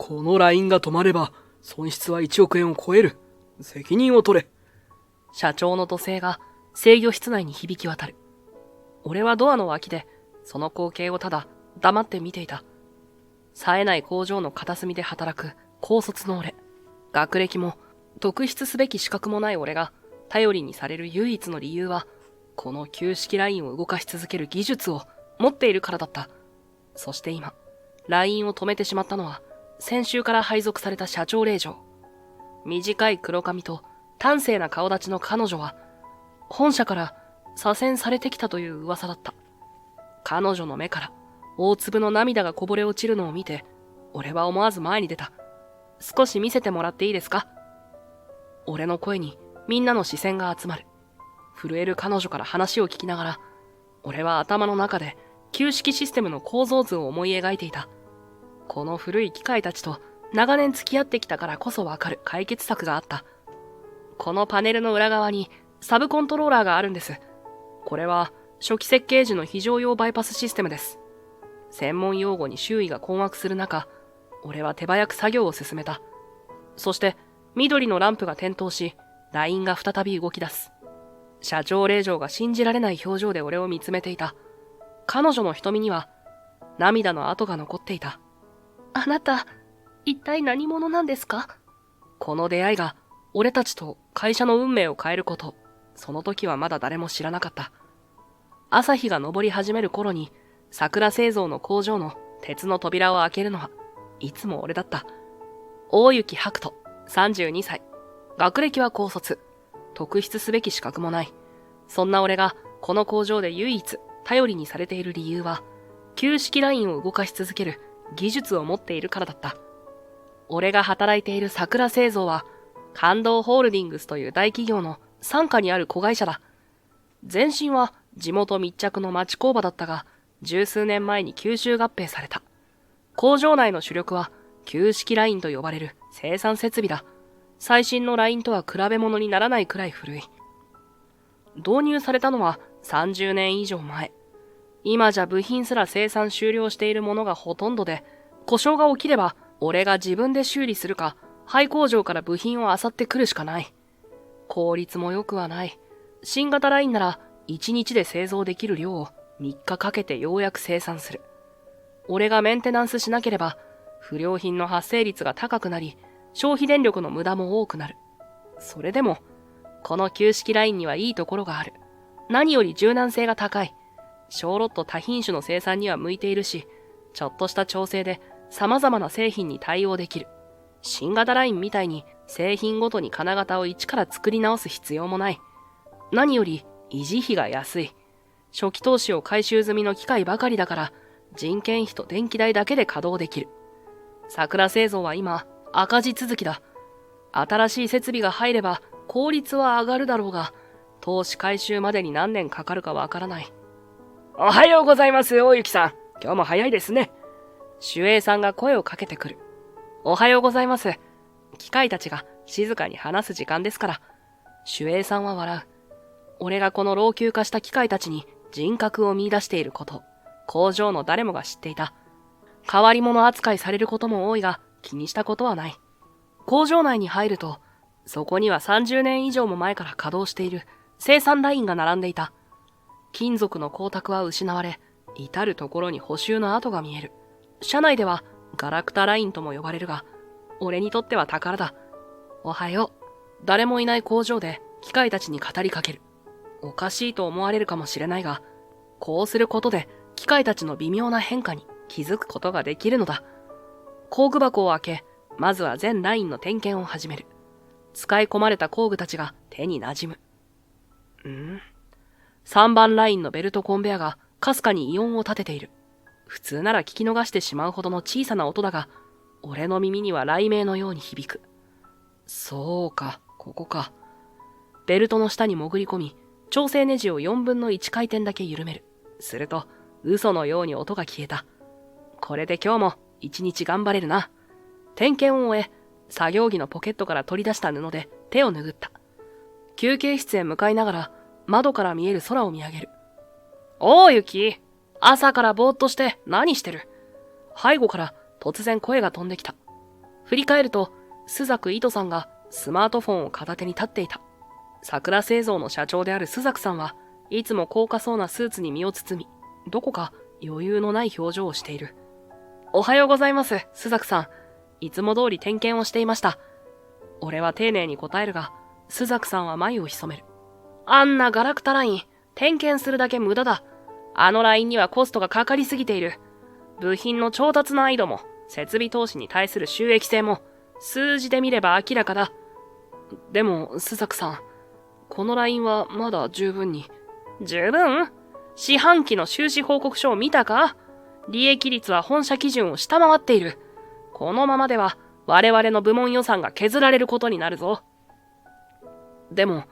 このラインが止まれば、損失は1億円を超える。責任を取れ。社長の怒声が制御室内に響き渡る。俺はドアの脇で、その光景をただ黙って見ていた。冴えない工場の片隅で働く高卒の俺。学歴も特筆すべき資格もない俺が頼りにされる唯一の理由は、この旧式ラインを動かし続ける技術を持っているからだった。そして今、ラインを止めてしまったのは、先週から配属された社長令嬢。短い黒髪と端正な顔立ちの彼女は、本社から左遷されてきたという噂だった。彼女の目から大粒の涙がこぼれ落ちるのを見て、俺は思わず前に出た。少し見せてもらっていいですか？俺の声にみんなの視線が集まる。震える彼女から話を聞きながら、俺は頭の中で旧式システムの構造図を思い描いていた。この古い機械たちと長年付き合ってきたからこそわかる解決策があった。このパネルの裏側にサブコントローラーがあるんです。これは初期設計時の非常用バイパスシステムです。専門用語に周囲が困惑する中、俺は手早く作業を進めた。そして緑のランプが点灯し、ラインが再び動き出す。社長令嬢が信じられない表情で俺を見つめていた。彼女の瞳には涙の跡が残っていた。あなた、一体何者なんですか？この出会いが俺たちと会社の運命を変えること、その時はまだ誰も知らなかった。朝日が昇り始める頃に、桜製造の工場の鉄の扉を開けるのはいつも俺だった。大雪白人、32歳。学歴は高卒。特筆すべき資格もない。そんな俺がこの工場で唯一頼りにされている理由は、旧式ラインを動かし続ける技術を持っているからだった。俺が働いている桜製造は、感動ホールディングスという大企業の傘下にある子会社だ。前身は地元密着の町工場だったが、十数年前に吸収合併された。工場内の主力は旧式ラインと呼ばれる生産設備だ。最新のラインとは比べ物にならないくらい古い。導入されたのは30年以上前。今じゃ部品すら生産終了しているものがほとんどで、故障が起きれば俺が自分で修理するか、廃工場から部品を漁ってくるしかない。効率も良くはない。新型ラインなら1日で製造できる量を3日かけてようやく生産する。俺がメンテナンスしなければ、不良品の発生率が高くなり、消費電力の無駄も多くなる。それでも、この旧式ラインにはいいところがある。何より柔軟性が高い。小ロット多品種の生産には向いているし、ちょっとした調整で様々な製品に対応できる。新型ラインみたいに製品ごとに金型を一から作り直す必要もない。何より維持費が安い。初期投資を回収済みの機械ばかりだから、人件費と電気代だけで稼働できる。桜製造は今、赤字続きだ。新しい設備が入れば効率は上がるだろうが、投資回収までに何年かかるかわからない。おはようございます、大雪さん。今日も早いですね。守衛さんが声をかけてくる。おはようございます。機械たちが静かに話す時間ですから。守衛さんは笑う。俺がこの老朽化した機械たちに人格を見出していること、工場の誰もが知っていた。変わり者扱いされることも多いが、気にしたことはない。工場内に入ると、そこには30年以上も前から稼働している生産ラインが並んでいた。金属の光沢は失われ、至るところに補修の跡が見える。社内ではガラクタラインとも呼ばれるが、俺にとっては宝だ。おはよう。誰もいない工場で機械たちに語りかける。おかしいと思われるかもしれないが、こうすることで機械たちの微妙な変化に気づくことができるのだ。工具箱を開け、まずは全ラインの点検を始める。使い込まれた工具たちが手に馴染む。3番ラインのベルトコンベアがかすかに異音を立てている。普通なら聞き逃してしまうほどの小さな音だが、俺の耳には雷鳴のように響く。そうか、ここか。ベルトの下に潜り込み、調整ネジを4分の1回転だけ緩める。すると、嘘のように音が消えた。これで今日も一日頑張れるな。点検を終え、作業着のポケットから取り出した布で手を拭った。休憩室へ向かいながら、窓から見える空を見上げる。おう、ユキ。朝からぼーっとして何してる？背後から突然声が飛んできた。振り返ると、須作糸さんがスマートフォンを片手に立っていた。桜製造の社長である須作さんはいつも高価そうなスーツに身を包み、どこか余裕のない表情をしている。おはようございます、須作さん。いつも通り点検をしていました。俺は丁寧に答えるが、須作さんは眉を潜める。あんなガラクタライン、点検するだけ無駄だ。あのラインにはコストがかかりすぎている。部品の調達難易度も、設備投資に対する収益性も、数字で見れば明らかだ。でも、須作さん、このラインはまだ十分に。十分？四半期の収支報告書を見たか？利益率は本社基準を下回っている。このままでは我々の部門予算が削られることになるぞ。でも、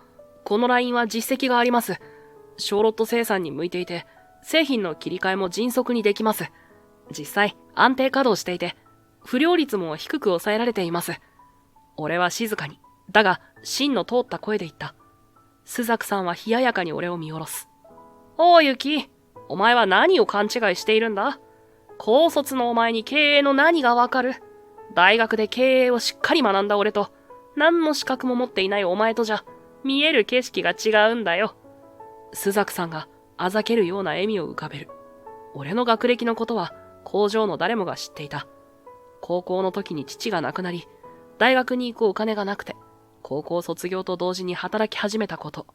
このラインは実績があります。小ロット生産に向いていて、製品の切り替えも迅速にできます。実際、安定稼働していて、不良率も低く抑えられています。俺は静かに、だが芯の通った声で言った。須作さんは冷ややかに俺を見下ろす。おう、ユキ。お前は何を勘違いしているんだ？高卒のお前に経営の何がわかる？大学で経営をしっかり学んだ俺と、何の資格も持っていないお前とじゃ、見える景色が違うんだよ。須作さんがあざけるような笑みを浮かべる。俺の学歴のことは工場の誰もが知っていた。高校の時に父が亡くなり、大学に行くお金がなくて、高校卒業と同時に働き始めたこと。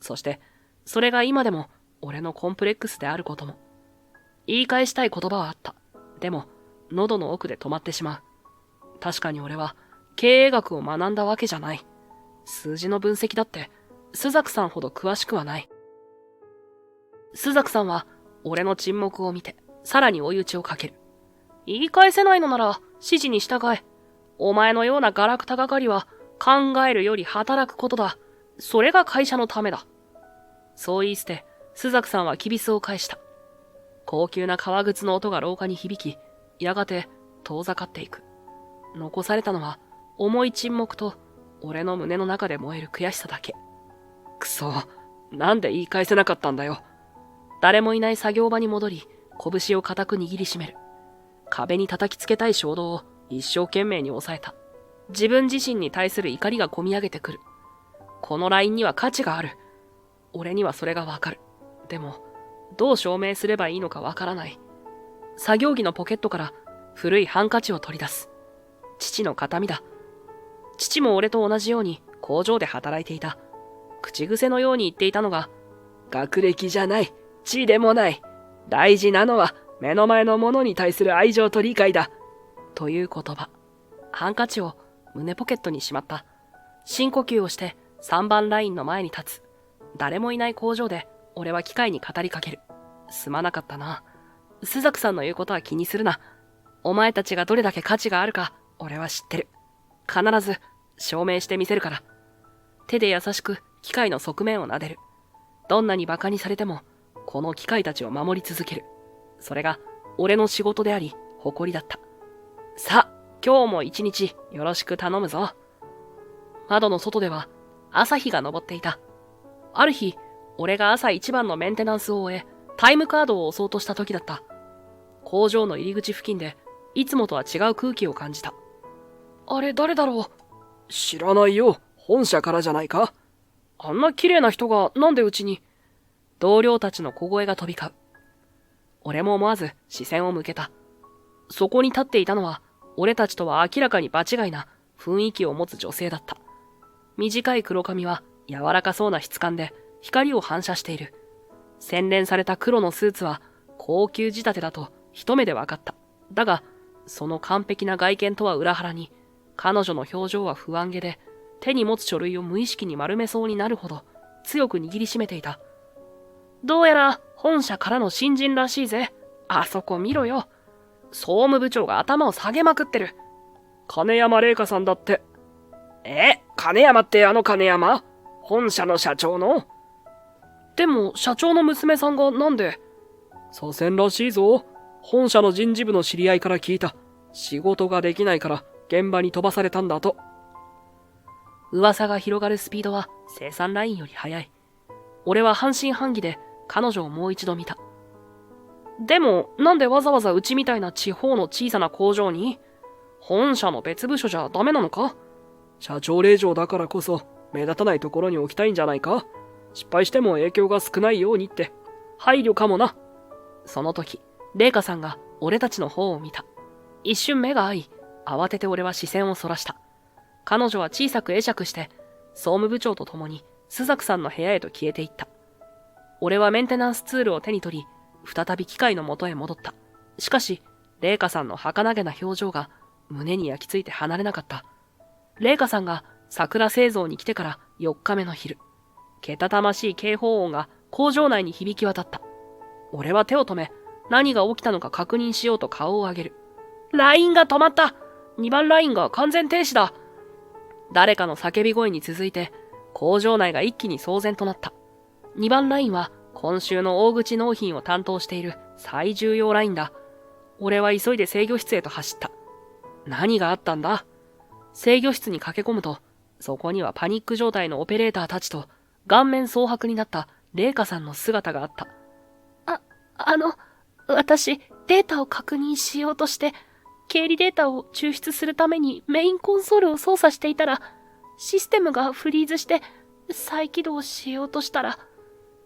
そして、それが今でも俺のコンプレックスであることも。言い返したい言葉はあった。でも、喉の奥で止まってしまう。確かに俺は経営学を学んだわけじゃない。数字の分析だって、須作さんほど詳しくはない。須作さんは俺の沈黙を見て、さらに追い打ちをかける。言い返せないのなら指示に従え。お前のようなガラクタ係は考えるより働くことだ。それが会社のためだ。そう言い捨て、須作さんはきびすを返した。高級な革靴の音が廊下に響き、やがて遠ざかっていく。残されたのは重い沈黙と俺の胸の中で燃える悔しさだけ。くそ、なんで言い返せなかったんだよ。誰もいない作業場に戻り、拳を固く握りしめる。壁に叩きつけたい衝動を一生懸命に抑えた。自分自身に対する怒りがこみ上げてくる。このラインには価値がある。俺にはそれがわかる。でも、どう証明すればいいのかわからない。作業着のポケットから古いハンカチを取り出す。父の形見だ。父も俺と同じように工場で働いていた。口癖のように言っていたのが、学歴じゃない、地でもない。大事なのは目の前のものに対する愛情と理解だ。という言葉。ハンカチを胸ポケットにしまった。深呼吸をして3番ラインの前に立つ。誰もいない工場で俺は機械に語りかける。すまなかったな。須作さんの言うことは気にするな。お前たちがどれだけ価値があるか俺は知ってる。必ず証明してみせるから。手で優しく機械の側面を撫でる。どんなに馬鹿にされてもこの機械たちを守り続ける。それが俺の仕事であり誇りだった。さあ、今日も一日よろしく頼むぞ。窓の外では朝日が昇っていた。ある日、俺が朝一番のメンテナンスを終え、タイムカードを押そうとした時だった。工場の入り口付近で、いつもとは違う空気を感じた。あれ誰だろう？知らないよ。本社からじゃないか？あんな綺麗な人がなんでうちに？同僚たちの小声が飛び交う。俺も思わず視線を向けた。そこに立っていたのは、俺たちとは明らかに場違いな雰囲気を持つ女性だった。短い黒髪は柔らかそうな質感で光を反射している。洗練された黒のスーツは高級仕立てだと一目で分かった。だが、その完璧な外見とは裏腹に、彼女の表情は不安げで、手に持つ書類を無意識に丸めそうになるほど強く握りしめていた。どうやら本社からの新人らしいぜ。あそこ見ろよ。総務部長が頭を下げまくってる。金山玲香さんだって。金山ってあの金山？本社の社長の？でも社長の娘さんがなんで？左遷らしいぞ。本社の人事部の知り合いから聞いた。仕事ができないから現場に飛ばされたんだと。噂が広がるスピードは生産ラインより速い。俺は半信半疑で彼女をもう一度見た。でもなんでわざわざうちみたいな地方の小さな工場に？本社の別部署じゃダメなのか？社長令嬢だからこそ目立たないところに置きたいんじゃないか？失敗しても影響が少ないようにって。配慮かもな。その時、麗華さんが俺たちの方を見た。一瞬目が合い、慌てて俺は視線をそらした。彼女は小さく会釈して、総務部長と共に朱雀さんの部屋へと消えていった。俺はメンテナンスツールを手に取り、再び機械の元へ戻った。しかし、麗華さんの儚げな表情が胸に焼き付いて離れなかった。麗華さんが桜製造に来てから4日目の昼、けたたましい警報音が工場内に響き渡った。俺は手を止め、何が起きたのか確認しようと顔を上げる。ラインが止まった！ 2 番ラインが完全停止だ！誰かの叫び声に続いて、工場内が一気に騒然となった。2番ラインは今週の大口納品を担当している最重要ラインだ。俺は急いで制御室へと走った。何があったんだ？制御室に駆け込むと、そこにはパニック状態のオペレーターたちと顔面蒼白になった麗華さんの姿があった。私、データを確認しようとして、経理データを抽出するためにメインコンソールを操作していたら、システムがフリーズして再起動しようとしたら、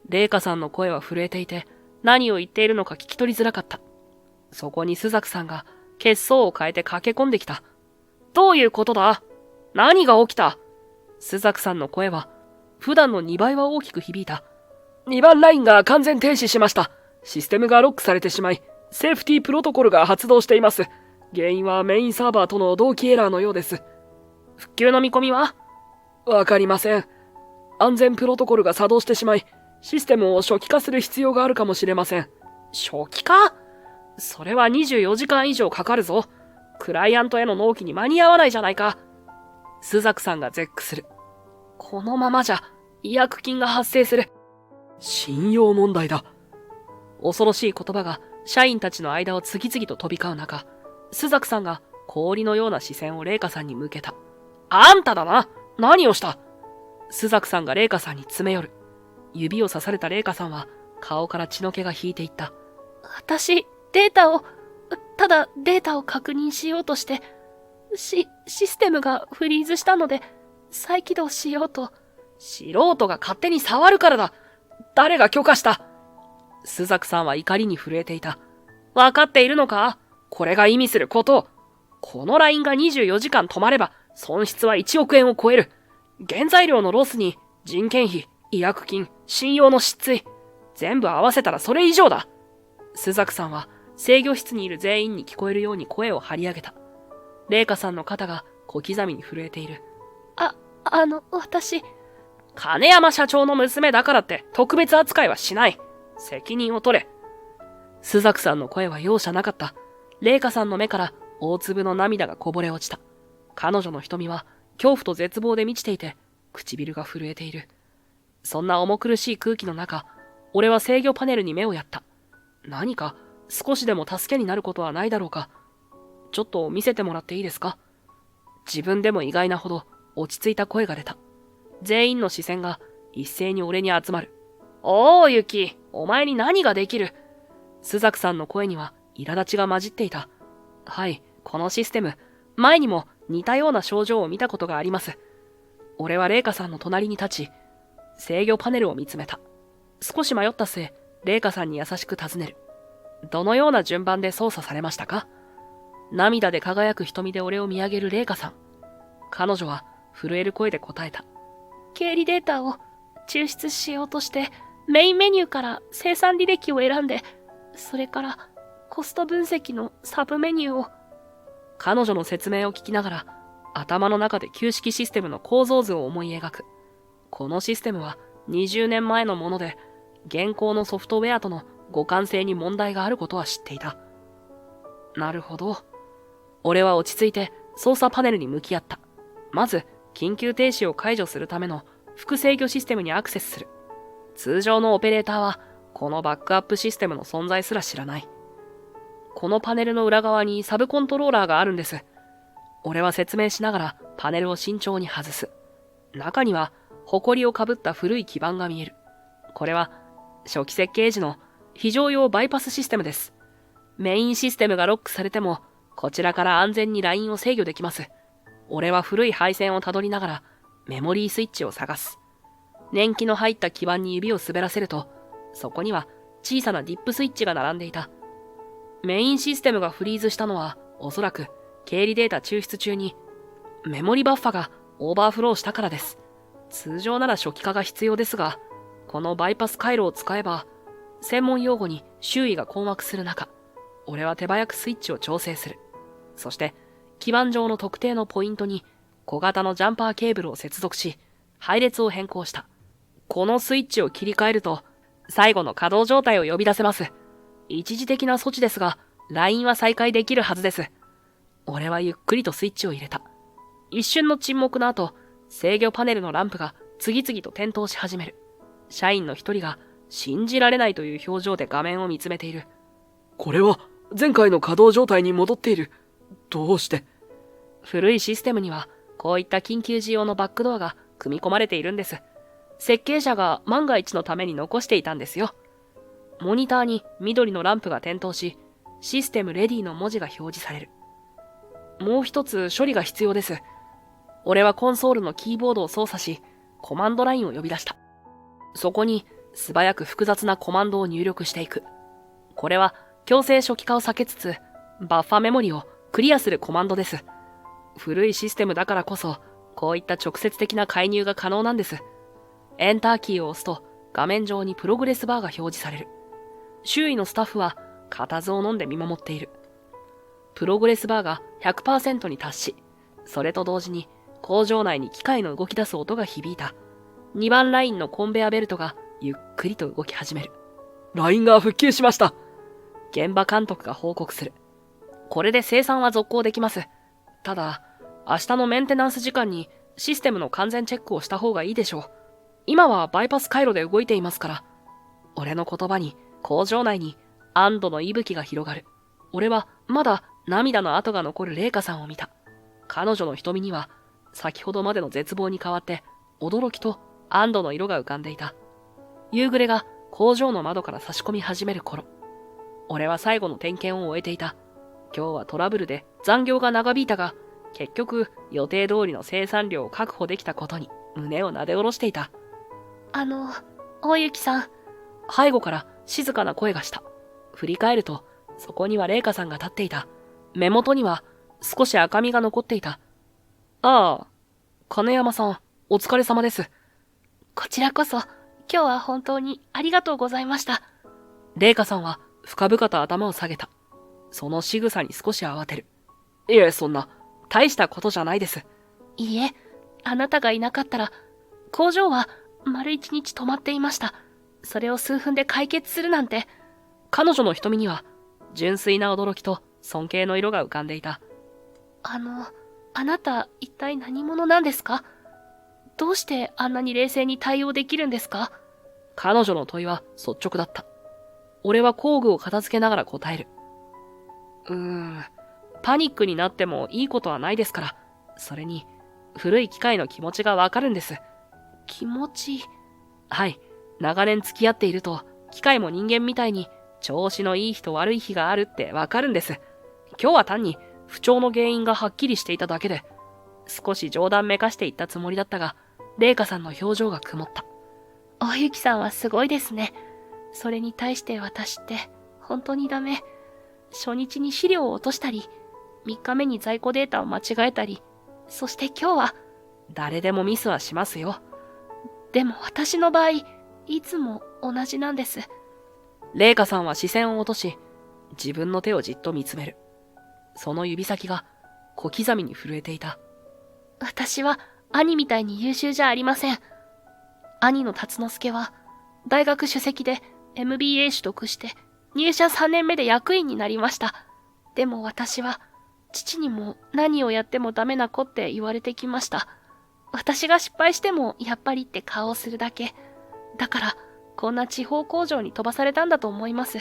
麗華さんの声は震えていて、何を言っているのか聞き取りづらかった。そこに朱雀さんが血相を変えて駆け込んできた。どういうことだ？何が起きた？朱雀さんの声は、普段の2倍は大きく響いた。2番ラインが完全停止しました。システムがロックされてしまい、セーフティープロトコルが発動しています。原因はメインサーバーとの同期エラーのようです。復旧の見込みは？わかりません。安全プロトコルが作動してしまい、システムを初期化する必要があるかもしれません。初期化？それは24時間以上かかるぞ。クライアントへの納期に間に合わないじゃないか。朱雀さんが絶句する。このままじゃ、違約金が発生する。信用問題だ。恐ろしい言葉が社員たちの間を次々と飛び交う中、朱雀さんが氷のような視線を麗華さんに向けた。あんただな！何をした？朱雀さんが麗華さんに詰め寄る。指を刺された麗華さんは顔から血の気が引いていった。私、ただデータを確認しようとして、システムがフリーズしたので再起動しようと。素人が勝手に触るからだ。誰が許可した？朱雀さんは怒りに震えていた。わかっているのか？これが意味することを。このラインが24時間止まれば損失は1億円を超える。原材料のロスに人件費、違約金、信用の失墜。全部合わせたらそれ以上だ。朱雀さんは制御室にいる全員に聞こえるように声を張り上げた。麗華さんの肩が小刻みに震えている。私。金山社長の娘だからって特別扱いはしない。責任を取れ。朱雀さんの声は容赦なかった。麗華さんの目から大粒の涙がこぼれ落ちた。彼女の瞳は恐怖と絶望で満ちていて、唇が震えている。そんな重苦しい空気の中、俺は制御パネルに目をやった。何か少しでも助けになることはないだろうか。ちょっと見せてもらっていいですか？自分でも意外なほど落ち着いた声が出た。全員の視線が一斉に俺に集まる。おー、ユキ、お前に何ができる？朱雀さんの声には苛立ちが混じっていた。はい、このシステム、前にも似たような症状を見たことがあります。俺は麗華さんの隣に立ち、制御パネルを見つめた。少し迷った末、麗華さんに優しく尋ねる。どのような順番で操作されましたか？涙で輝く瞳で俺を見上げる麗華さん。彼女は震える声で答えた。経理データを抽出しようとして、メインメニューから生産履歴を選んで、それからコスト分析のサブメニューを。彼女の説明を聞きながら、頭の中で旧式システムの構造図を思い描く。このシステムは20年前のもので、現行のソフトウェアとの互換性に問題があることは知っていた。なるほど。俺は落ち着いて操作パネルに向き合った。まず、緊急停止を解除するための副制御システムにアクセスする。通常のオペレーターは、このバックアップシステムの存在すら知らない。このパネルの裏側にサブコントローラーがあるんです。俺は説明しながらパネルを慎重に外す。中には、埃をかぶった古い基板が見える。これは、初期設計時の非常用バイパスシステムです。メインシステムがロックされても、こちらから安全にラインを制御できます。俺は古い配線をたどりながらメモリースイッチを探す。年季の入った基板に指を滑らせると、そこには小さなディップスイッチが並んでいた。メインシステムがフリーズしたのは、おそらく経理データ抽出中にメモリバッファがオーバーフローしたからです。通常なら初期化が必要ですが、このバイパス回路を使えば、専門用語に周囲が困惑する中、俺は手早くスイッチを調整する。そして、基板上の特定のポイントに小型のジャンパーケーブルを接続し、配列を変更した。このスイッチを切り替えると、最後の稼働状態を呼び出せます。一時的な措置ですが、ラインは再開できるはずです。俺はゆっくりとスイッチを入れた。一瞬の沈黙の後、制御パネルのランプが次々と点灯し始める。社員の一人が信じられないという表情で画面を見つめている。これは前回の稼働状態に戻っている。どうして？古いシステムにはこういった緊急時用のバックドアが組み込まれているんです。設計者が万が一のために残していたんですよ。モニターに緑のランプが点灯し、システムレディの文字が表示される。もう一つ処理が必要です。俺はコンソールのキーボードを操作し、コマンドラインを呼び出した。そこに素早く複雑なコマンドを入力していく。これは強制初期化を避けつつ、バッファメモリをクリアするコマンドです。古いシステムだからこそ、こういった直接的な介入が可能なんです。エンターキーを押すと画面上にプログレスバーが表示される。周囲のスタッフは固唾を飲んで見守っている。プログレスバーが 100% に達し、それと同時に工場内に機械の動き出す音が響いた。2番ラインのコンベアベルトがゆっくりと動き始める。ラインが復旧しました。現場監督が報告する。これで生産は続行できます。ただ、明日のメンテナンス時間にシステムの完全チェックをした方がいいでしょう。今はバイパス回路で動いていますから。俺の言葉に工場内に安堵の息吹が広がる。俺はまだ涙の跡が残る麗華さんを見た。彼女の瞳には先ほどまでの絶望に代わって驚きと安堵の色が浮かんでいた。夕暮れが工場の窓から差し込み始める頃、俺は最後の点検を終えていた。今日はトラブルで残業が長引いたが、結局予定通りの生産量を確保できたことに胸をなで下ろしていた。大雪さん。背後から静かな声がした。振り返ると、そこには麗華さんが立っていた。目元には少し赤みが残っていた。ああ、金山さん、お疲れ様です。こちらこそ、今日は本当にありがとうございました。麗華さんは深々と頭を下げた。その仕草に少し慌てる。いえ、そんな、大したことじゃないです。いいえ、あなたがいなかったら、工場は丸一日止まっていました。それを数分で解決するなんて。彼女の瞳には、純粋な驚きと尊敬の色が浮かんでいた。あなた一体何者なんですか？どうしてあんなに冷静に対応できるんですか？彼女の問いは率直だった。俺は工具を片付けながら答える。パニックになってもいいことはないですから。それに、古い機械の気持ちがわかるんです。気持ち？はい。長年付き合っていると、機械も人間みたいに調子のいい日と悪い日があるってわかるんです。今日は単に不調の原因がはっきりしていただけで、少し冗談めかして言ったつもりだったが、麗華さんの表情が曇った。大雪さんはすごいですね。それに対して私って、本当にダメ。初日に資料を落としたり、3日目に在庫データを間違えたり、そして今日は、誰でもミスはしますよ。でも私の場合、いつも同じなんです。麗華さんは視線を落とし、自分の手をじっと見つめる。その指先が小刻みに震えていた。私は兄みたいに優秀じゃありません。兄の達之助は、大学首席で MBA 取得して、入社3年目で役員になりました。でも私は、父にも何をやってもダメな子って言われてきました。私が失敗してもやっぱりって顔をするだけ。だから、こんな地方工場に飛ばされたんだと思います。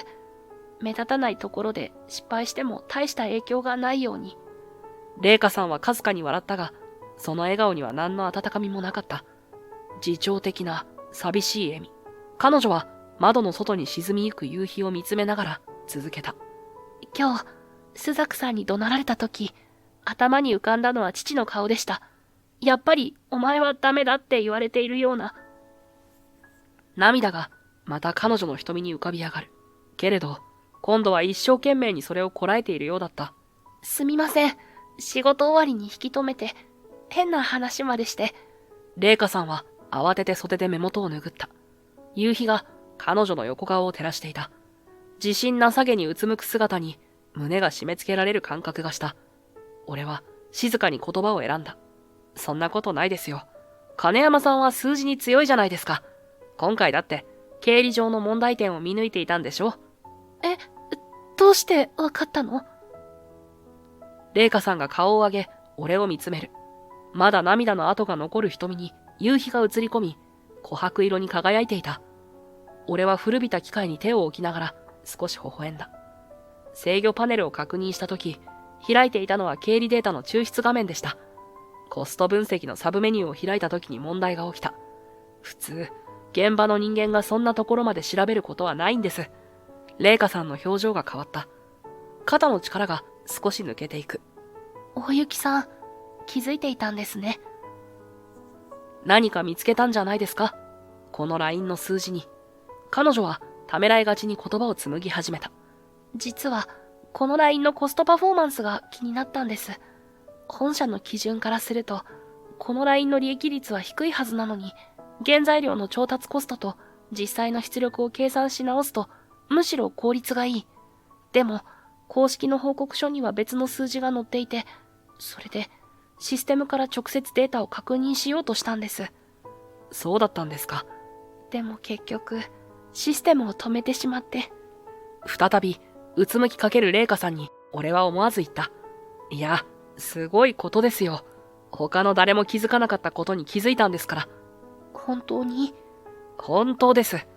目立たないところで失敗しても大した影響がないように。麗華さんはかすかに笑ったが、その笑顔には何の温かみもなかった。自重的な寂しい笑み。彼女は窓の外に沈みゆく夕日を見つめながら続けた。今日、スザクさんに怒鳴られた時、頭に浮かんだのは父の顔でした。やっぱりお前はダメだって言われているような。涙がまた彼女の瞳に浮かび上がる。けれど、今度は一生懸命にそれをこらえているようだった。すみません。仕事終わりに引き止めて、変な話までして。麗華さんは慌てて袖で目元を拭った。夕日が彼女の横顔を照らしていた。自信なさげにうつむく姿に胸が締め付けられる感覚がした。俺は静かに言葉を選んだ。そんなことないですよ。金山さんは数字に強いじゃないですか。今回だって経理上の問題点を見抜いていたんでしょ。どうしてわかったの？麗華さんが顔を上げ、俺を見つめる。まだ涙の跡が残る瞳に夕日が映り込み、琥珀色に輝いていた。俺は古びた機械に手を置きながら少し微笑んだ。制御パネルを確認したとき、開いていたのは経理データの抽出画面でした。コスト分析のサブメニューを開いたときに問題が起きた。普通、現場の人間がそんなところまで調べることはないんです。麗華さんの表情が変わった。肩の力が少し抜けていく。大雪さん、気づいていたんですね。何か見つけたんじゃないですか？この LINE の数字に。彼女はためらいがちに言葉を紡ぎ始めた。実は、この LINE のコストパフォーマンスが気になったんです。本社の基準からすると、この LINE の利益率は低いはずなのに、原材料の調達コストと実際の出力を計算し直すと、むしろ効率がいい。でも、公式の報告書には別の数字が載っていて、それで、システムから直接データを確認しようとしたんです。そうだったんですか。でも結局、システムを止めてしまって。再び、うつむきかける麗華さんに、俺は思わず言った。いや、すごいことですよ。他の誰も気づかなかったことに気づいたんですから。本当に？本当です。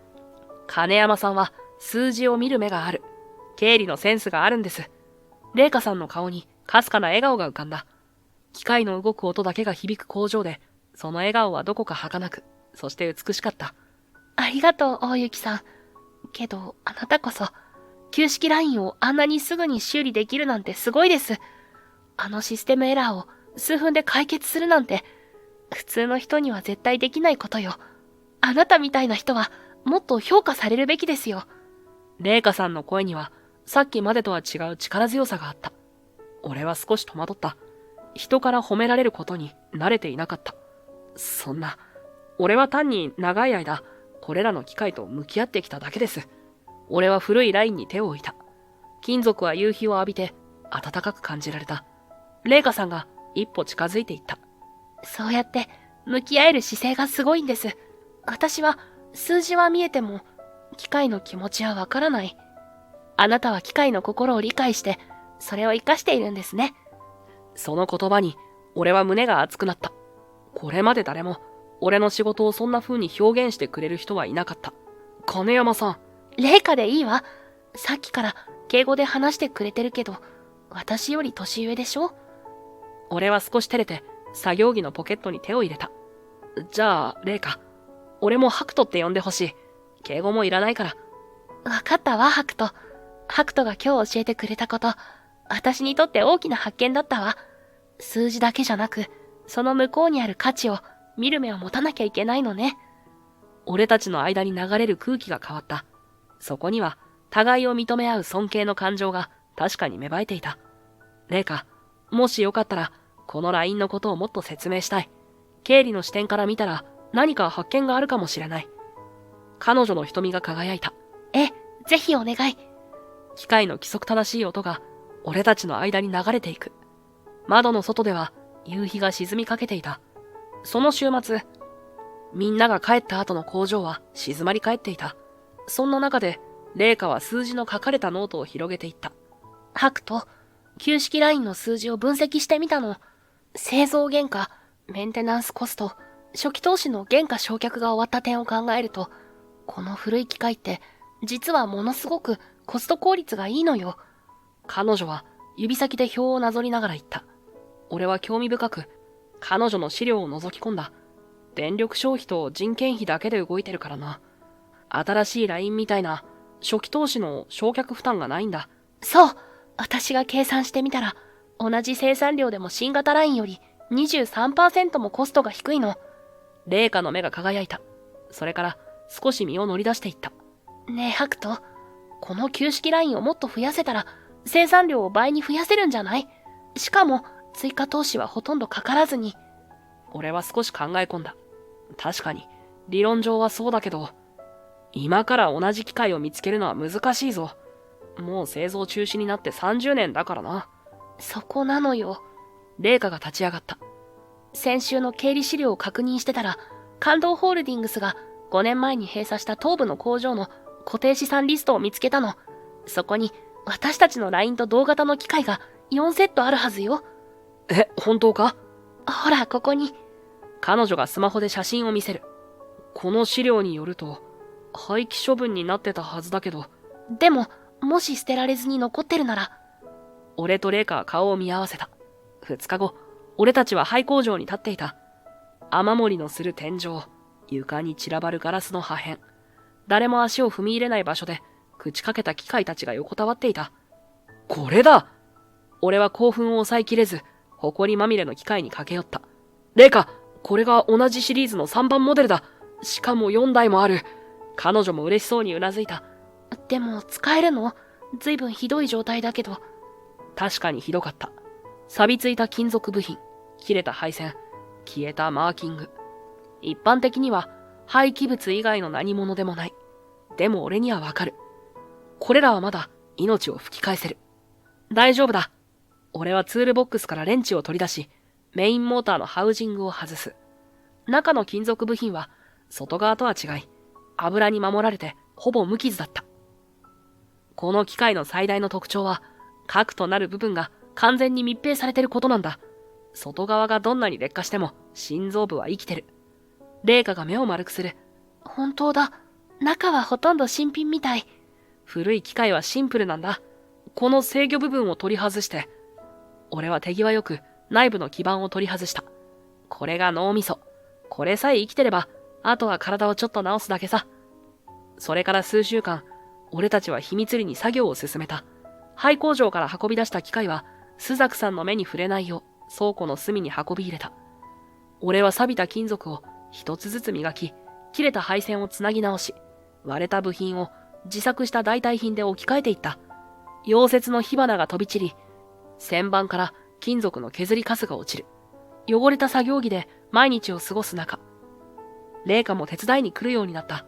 金山さんは数字を見る目がある。経理のセンスがあるんです。麗華さんの顔にかすかな笑顔が浮かんだ。機械の動く音だけが響く工場で、その笑顔はどこか儚く、そして美しかった。ありがとう、大雪さん。けど、あなたこそ、旧式ラインをあんなにすぐに修理できるなんてすごいです。あのシステムエラーを数分で解決するなんて、普通の人には絶対できないことよ。あなたみたいな人は、もっと評価されるべきですよ。麗華さんの声には、さっきまでとは違う力強さがあった。俺は少し戸惑った。人から褒められることに慣れていなかった。そんな、俺は単に長い間、これらの機械と向き合ってきただけです。俺は古いラインに手を置いた。金属は夕日を浴びて、暖かく感じられた。麗華さんが一歩近づいていった。そうやって、向き合える姿勢がすごいんです。私は、数字は見えても、機械の気持ちはわからない。あなたは機械の心を理解して、それを活かしているんですね。その言葉に、俺は胸が熱くなった。これまで誰も、俺の仕事をそんな風に表現してくれる人はいなかった。金山さん。麗華でいいわ。さっきから敬語で話してくれてるけど、私より年上でしょ？俺は少し照れて、作業着のポケットに手を入れた。じゃあ、麗華。俺もハクトって呼んでほしい。敬語もいらないから。わかったわ、ハクト。ハクトが今日教えてくれたこと、私にとって大きな発見だったわ。数字だけじゃなく、その向こうにある価値を見る目を持たなきゃいけないのね。俺たちの間に流れる空気が変わった。そこには、互いを認め合う尊敬の感情が確かに芽生えていた。麗華、もしよかったら、この LINE のことをもっと説明したい。経理の視点から見たら何か発見があるかもしれない。彼女の瞳が輝いた。ぜひお願い。機械の規則正しい音が俺たちの間に流れていく。窓の外では夕日が沈みかけていた。その週末、みんなが帰った後の工場は静まり返っていた。そんな中で、麗華は数字の書かれたノートを広げていった。ハクト、旧式ラインの数字を分析してみたの。製造原価、メンテナンスコスト、初期投資の原価償却が終わった点を考えると、この古い機械って実はものすごくコスト効率がいいのよ。彼女は指先で表をなぞりながら言った。俺は興味深く彼女の資料を覗き込んだ。電力消費と人件費だけで動いてるからな。新しいラインみたいな初期投資の償却負担がないんだ。そう、私が計算してみたら、同じ生産量でも新型ラインより23% もコストが低いの。麗華の目が輝いた。それから少し身を乗り出していった。ねえ、ハクト。この旧式ラインをもっと増やせたら、生産量を倍に増やせるんじゃない？しかも、追加投資はほとんどかからずに。俺は少し考え込んだ。確かに、理論上はそうだけど、今から同じ機械を見つけるのは難しいぞ。もう製造中止になって30年だからな。そこなのよ。麗華が立ち上がった。先週の経理資料を確認してたら、感動ホールディングスが5年前に閉鎖した東部の工場の固定資産リストを見つけたの。そこに、私たちの LINE と同型の機械が4セットあるはずよ。本当か？ほら、ここに。彼女がスマホで写真を見せる。この資料によると、廃棄処分になってたはずだけど。でも、もし捨てられずに残ってるなら。俺と麗華は顔を見合わせた。2日後、俺たちは廃工場に立っていた。雨漏りのする天井、床に散らばるガラスの破片。誰も足を踏み入れない場所で、朽ちかけた機械たちが横たわっていた。これだ！俺は興奮を抑えきれず、埃まみれの機械に駆け寄った。麗華、これが同じシリーズの3番モデルだ。しかも4台もある。彼女も嬉しそうにうなずいた。でも、使えるの？ずいぶんひどい状態だけど。確かにひどかった。錆びついた金属部品、切れた配線、消えたマーキング。一般的には廃棄物以外の何物でもない。でも俺にはわかる。これらはまだ命を吹き返せる。大丈夫だ。俺はツールボックスからレンチを取り出し、メインモーターのハウジングを外す。中の金属部品は外側とは違い、油に守られてほぼ無傷だった。この機械の最大の特徴は、核となる部分が完全に密閉されてることなんだ。外側がどんなに劣化しても心臓部は生きてる。麗華が目を丸くする。本当だ。中はほとんど新品みたい。古い機械はシンプルなんだ。この制御部分を取り外して。俺は手際よく内部の基板を取り外した。これが脳みそ。これさえ生きてれば、あとは体をちょっと直すだけさ。それから数週間、俺たちは秘密裏に作業を進めた。廃工場から運び出した機械は、スザクさんの目に触れないよう、倉庫の隅に運び入れた。俺は錆びた金属を一つずつ磨き、切れた配線をつなぎ直し、割れた部品を自作した代替品で置き換えていった。溶接の火花が飛び散り、旋盤から金属の削りカスが落ちる。汚れた作業着で毎日を過ごす中、麗華も手伝いに来るようになった。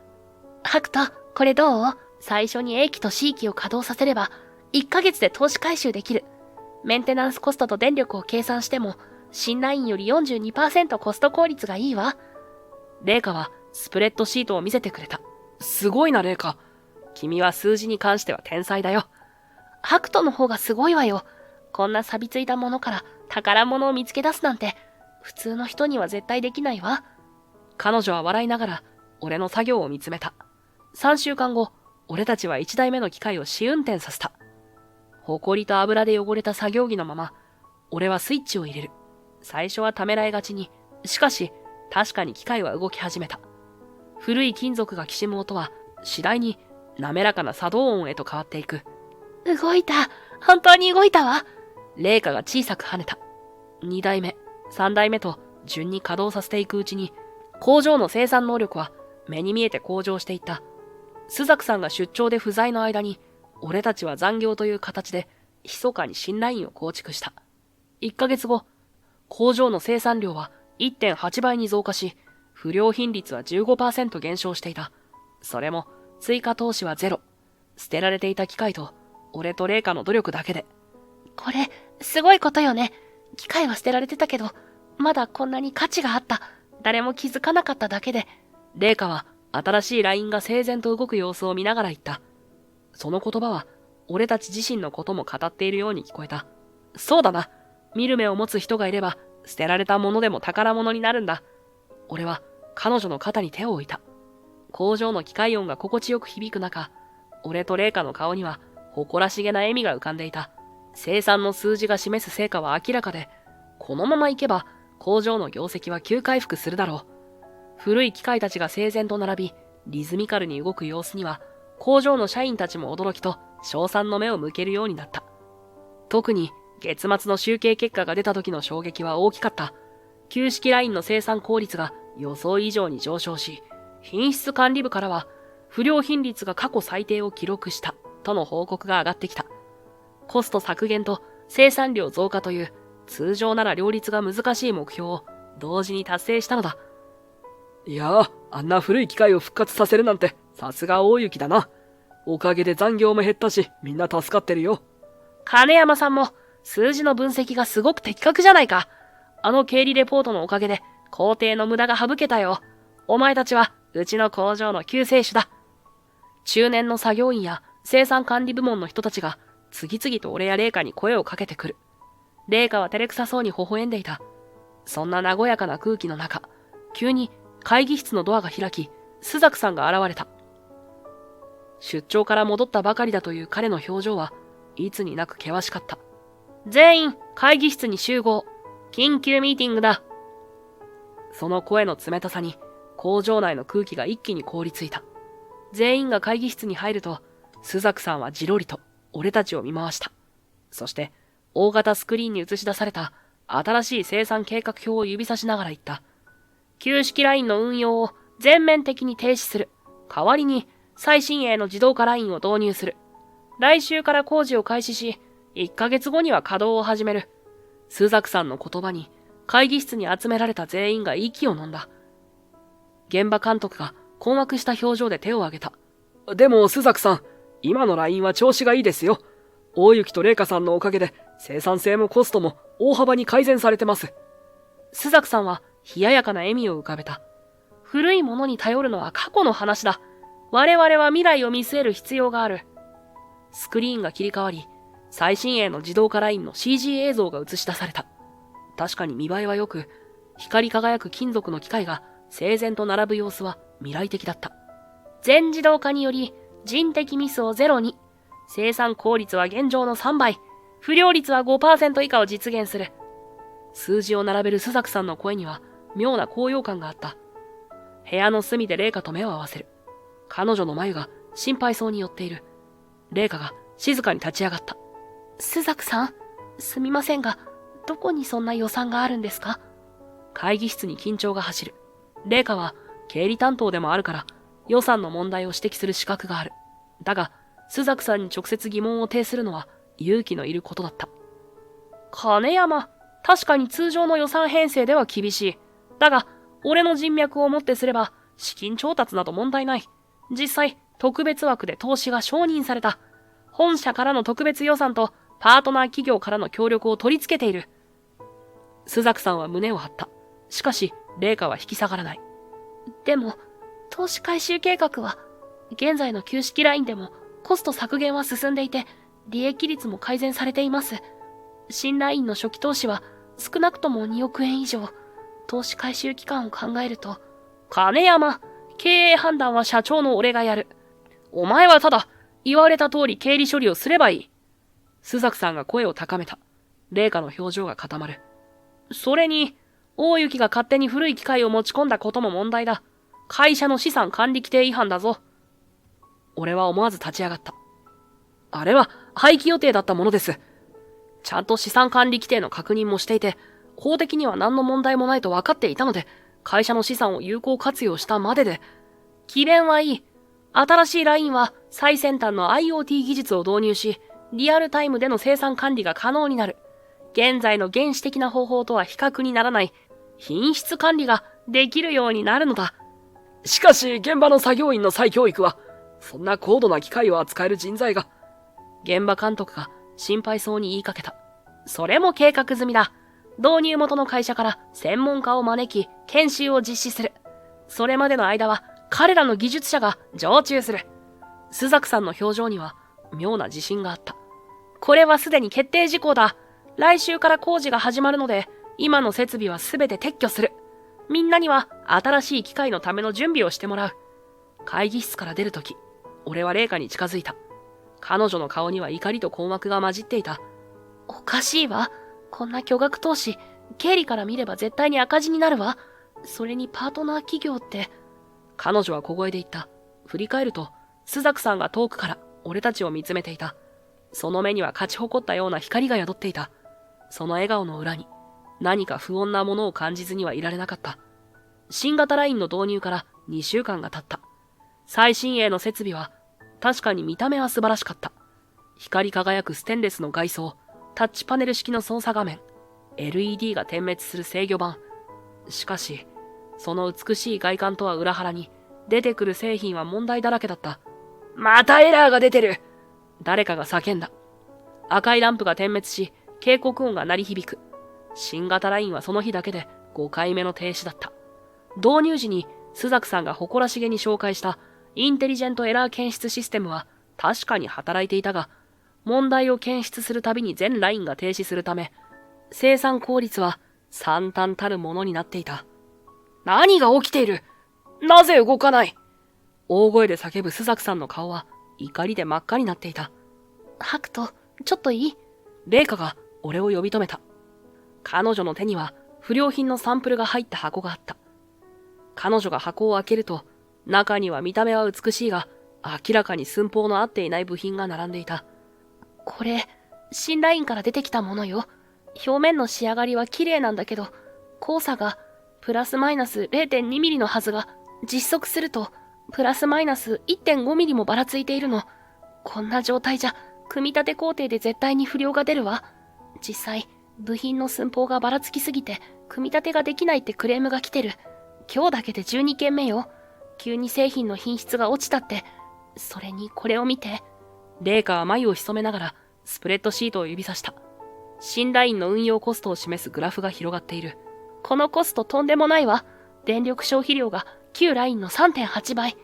ハクト、これどう？最初に A 機と C 機を稼働させれば、1ヶ月で投資回収できる。メンテナンスコストと電力を計算しても、新ラインより 42% コスト効率がいいわ。麗華はスプレッドシートを見せてくれた。すごいな、麗華。君は数字に関しては天才だよ。ハクトの方がすごいわよ。こんな錆びついたものから宝物を見つけ出すなんて、普通の人には絶対できないわ。彼女は笑いながら、俺の作業を見つめた。3週間後、俺たちは1台目の機械を試運転させた。埃と油で汚れた作業着のまま、俺はスイッチを入れる。最初はためらいがちに、しかし、確かに機械は動き始めた。古い金属がきしむ音は、次第に滑らかな作動音へと変わっていく。動いた。本当に動いたわ。麗華が小さく跳ねた。2台目、3台目と順に稼働させていくうちに、工場の生産能力は目に見えて向上していった。スザクさんが出張で不在の間に、俺たちは残業という形で、密かに新ラインを構築した。1ヶ月後、工場の生産量は 1.8 倍に増加し、不良品率は 15% 減少していた。それも、追加投資はゼロ。捨てられていた機械と、俺と麗華の努力だけで。これ、すごいことよね。機械は捨てられてたけど、まだこんなに価値があった。誰も気づかなかっただけで。麗華は、新しいラインが整然と動く様子を見ながら言った。その言葉は、俺たち自身のことも語っているように聞こえた。そうだな。見る目を持つ人がいれば、捨てられたものでも宝物になるんだ。俺は、彼女の肩に手を置いた。工場の機械音が心地よく響く中、俺と麗華の顔には、誇らしげな笑みが浮かんでいた。生産の数字が示す成果は明らかで、このままいけば、工場の業績は急回復するだろう。古い機械たちが整然と並び、リズミカルに動く様子には、工場の社員たちも驚きと、称賛の目を向けるようになった。特に月末の集計結果が出た時の衝撃は大きかった。旧式ラインの生産効率が予想以上に上昇し、品質管理部からは不良品率が過去最低を記録したとの報告が上がってきた。コスト削減と生産量増加という通常なら両立が難しい目標を同時に達成したのだ。いやー、あんな古い機械を復活させるなんてさすが大雪だな。おかげで残業も減ったし、みんな助かってるよ。金山さんも数字の分析がすごく的確じゃないか。あの経理レポートのおかげで工程の無駄が省けたよ。お前たちはうちの工場の救世主だ。中年の作業員や生産管理部門の人たちが次々と俺や玲香に声をかけてくる。玲香は照れくさそうに微笑んでいた。そんな和やかな空気の中、急に会議室のドアが開き、朱雀さんが現れた。出張から戻ったばかりだという彼の表情はいつになく険しかった。全員会議室に集合。緊急ミーティングだ。その声の冷たさに工場内の空気が一気に凍りついた。全員が会議室に入ると、朱雀さんはじろりと俺たちを見回した。そして大型スクリーンに映し出された新しい生産計画表を指さしながら言った。旧式ラインの運用を全面的に停止する。代わりに最新鋭の自動化ラインを導入する。来週から工事を開始し、1ヶ月後には稼働を始める。朱雀さんの言葉に会議室に集められた全員が息を飲んだ。現場監督が困惑した表情で手を挙げた。でも、朱雀さん、今のラインは調子がいいですよ。大雪と玲香さんのおかげで生産性もコストも大幅に改善されてます。朱雀さんは冷ややかな笑みを浮かべた。古いものに頼るのは過去の話だ。我々は未来を見据える必要がある。スクリーンが切り替わり、最新鋭の自動化ラインの CG 映像が映し出された。確かに見栄えは良く、光り輝く金属の機械が整然と並ぶ様子は未来的だった。全自動化により人的ミスをゼロに、生産効率は現状の3倍、不良率は 5% 以下を実現する。数字を並べる朱雀さんの声には妙な高揚感があった。部屋の隅で玲香と目を合わせる。彼女の眉が心配そうに寄っている。玲香が静かに立ち上がった。朱雀さん、すみませんが、どこにそんな予算があるんですか？会議室に緊張が走る。玲香は経理担当でもあるから予算の問題を指摘する資格がある。だが、朱雀さんに直接疑問を呈するのは勇気のいることだった。金山、確かに通常の予算編成では厳しい。だが、俺の人脈をもってすれば資金調達など問題ない。実際、特別枠で投資が承認された。本社からの特別予算とパートナー企業からの協力を取り付けている。朱雀さんは胸を張った。しかし、玲香は引き下がらない。でも、投資回収計画は、現在の旧式ラインでもコスト削減は進んでいて、利益率も改善されています。新ラインの初期投資は少なくとも2億円以上。投資回収期間を考えると、金山、経営判断は社長の俺がやる。お前はただ、言われた通り経理処理をすればいい。朱雀さんが声を高めた。玲香の表情が固まる。それに、大雪が勝手に古い機械を持ち込んだことも問題だ。会社の資産管理規定違反だぞ。俺は思わず立ち上がった。あれは廃棄予定だったものです。ちゃんと資産管理規定の確認もしていて、法的には何の問題もないと分かっていたので、会社の資産を有効活用したまでで、詭弁はいい。新しいラインは最先端の IoT 技術を導入し、リアルタイムでの生産管理が可能になる。現在の原始的な方法とは比較にならない品質管理ができるようになるのだ。しかし、現場の作業員の再教育は、そんな高度な機械を扱える人材が。現場監督が心配そうに言いかけた。それも計画済みだ。導入元の会社から専門家を招き、研修を実施する。それまでの間は、彼らの技術者が常駐する。朱雀さんの表情には妙な自信があった。これはすでに決定事項だ。来週から工事が始まるので、今の設備はすべて撤去する。みんなには新しい機械のための準備をしてもらう。会議室から出るとき、俺は玲香に近づいた。彼女の顔には怒りと困惑が混じっていた。おかしいわ。こんな巨額投資、経理から見れば絶対に赤字になるわ。それにパートナー企業って。彼女は小声で言った。振り返ると、朱雀さんが遠くから俺たちを見つめていた。その目には勝ち誇ったような光が宿っていた。その笑顔の裏に何か不穏なものを感じずにはいられなかった。新型ラインの導入から2週間が経った。最新鋭の設備は確かに見た目は素晴らしかった。光り輝くステンレスの外装、タッチパネル式の操作画面、LED が点滅する制御盤。しかし、その美しい外観とは裏腹に、出てくる製品は問題だらけだった。またエラーが出てる。誰かが叫んだ。赤いランプが点滅し、警告音が鳴り響く。新型ラインはその日だけで5回目の停止だった。導入時に、スザクさんが誇らしげに紹介したインテリジェントエラー検出システムは確かに働いていたが、問題を検出するたびに全ラインが停止するため、生産効率は惨憺たるものになっていた。何が起きている？なぜ動かない？大声で叫ぶスザクさんの顔は怒りで真っ赤になっていた。ハクト、ちょっといい？レイカが俺を呼び止めた。彼女の手には不良品のサンプルが入った箱があった。彼女が箱を開けると、中には見た目は美しいが、明らかに寸法の合っていない部品が並んでいた。これ、新ラインから出てきたものよ。表面の仕上がりは綺麗なんだけど、交差がプラスマイナス 0.2 ミリのはずが、実測するとプラスマイナス 1.5 ミリもばらついているの。こんな状態じゃ、組み立て工程で絶対に不良が出るわ。実際、部品の寸法がばらつきすぎて、組み立てができないってクレームが来てる。今日だけで12件目よ。急に製品の品質が落ちたって。それにこれを見て。レイカは眉を潜めながら、スプレッドシートを指さした。新ラインの運用コストを示すグラフが広がっている。このコストとんでもないわ。電力消費量が旧ラインの 3.8 倍。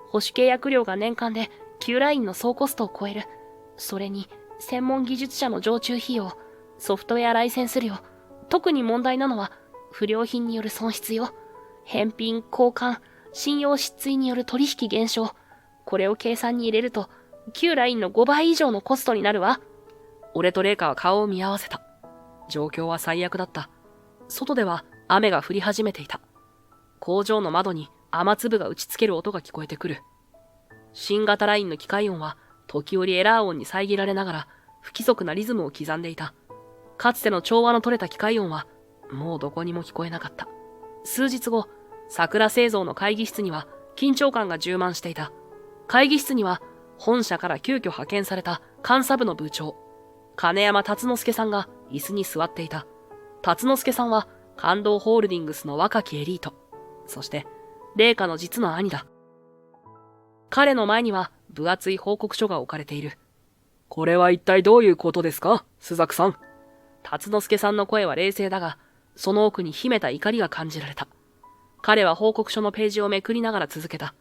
保守契約量が年間で旧ラインの総コストを超える。それに、専門技術者の常駐費用、ソフトウェアライセンス料。特に問題なのは、不良品による損失よ。返品、交換、信用失墜による取引減少。これを計算に入れると、旧ラインの5倍以上のコストになるわ。俺とレイカは顔を見合わせた。状況は最悪だった。外では雨が降り始めていた。工場の窓に雨粒が打ちつける音が聞こえてくる。新型ラインの機械音は時折エラー音に遮られながら不規則なリズムを刻んでいた。かつての調和の取れた機械音はもうどこにも聞こえなかった。数日後、桜製造の会議室には緊張感が充満していた。会議室には本社から急遽派遣された監査部の部長、金山達之助さんが椅子に座っていた。達之助さんは感動ホールディングスの若きエリート。そして、麗華の実の兄だ。彼の前には分厚い報告書が置かれている。これは一体どういうことですか、スザクさん。達之助さんの声は冷静だが、その奥に秘めた怒りが感じられた。彼は報告書のページをめくりながら続けた。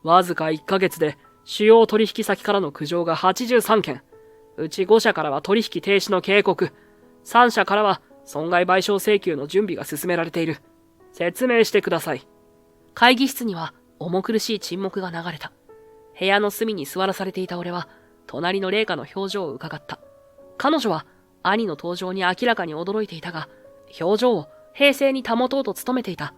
わずか1ヶ月で主要取引先からの苦情が83件。うち5社からは取引停止の警告。3社からは損害賠償請求の準備が進められている。説明してください。会議室には重苦しい沈黙が流れた。部屋の隅に座らされていた俺は、隣の麗華の表情を伺った。彼女は兄の登場に明らかに驚いていたが、表情を平静に保とうと努めていた。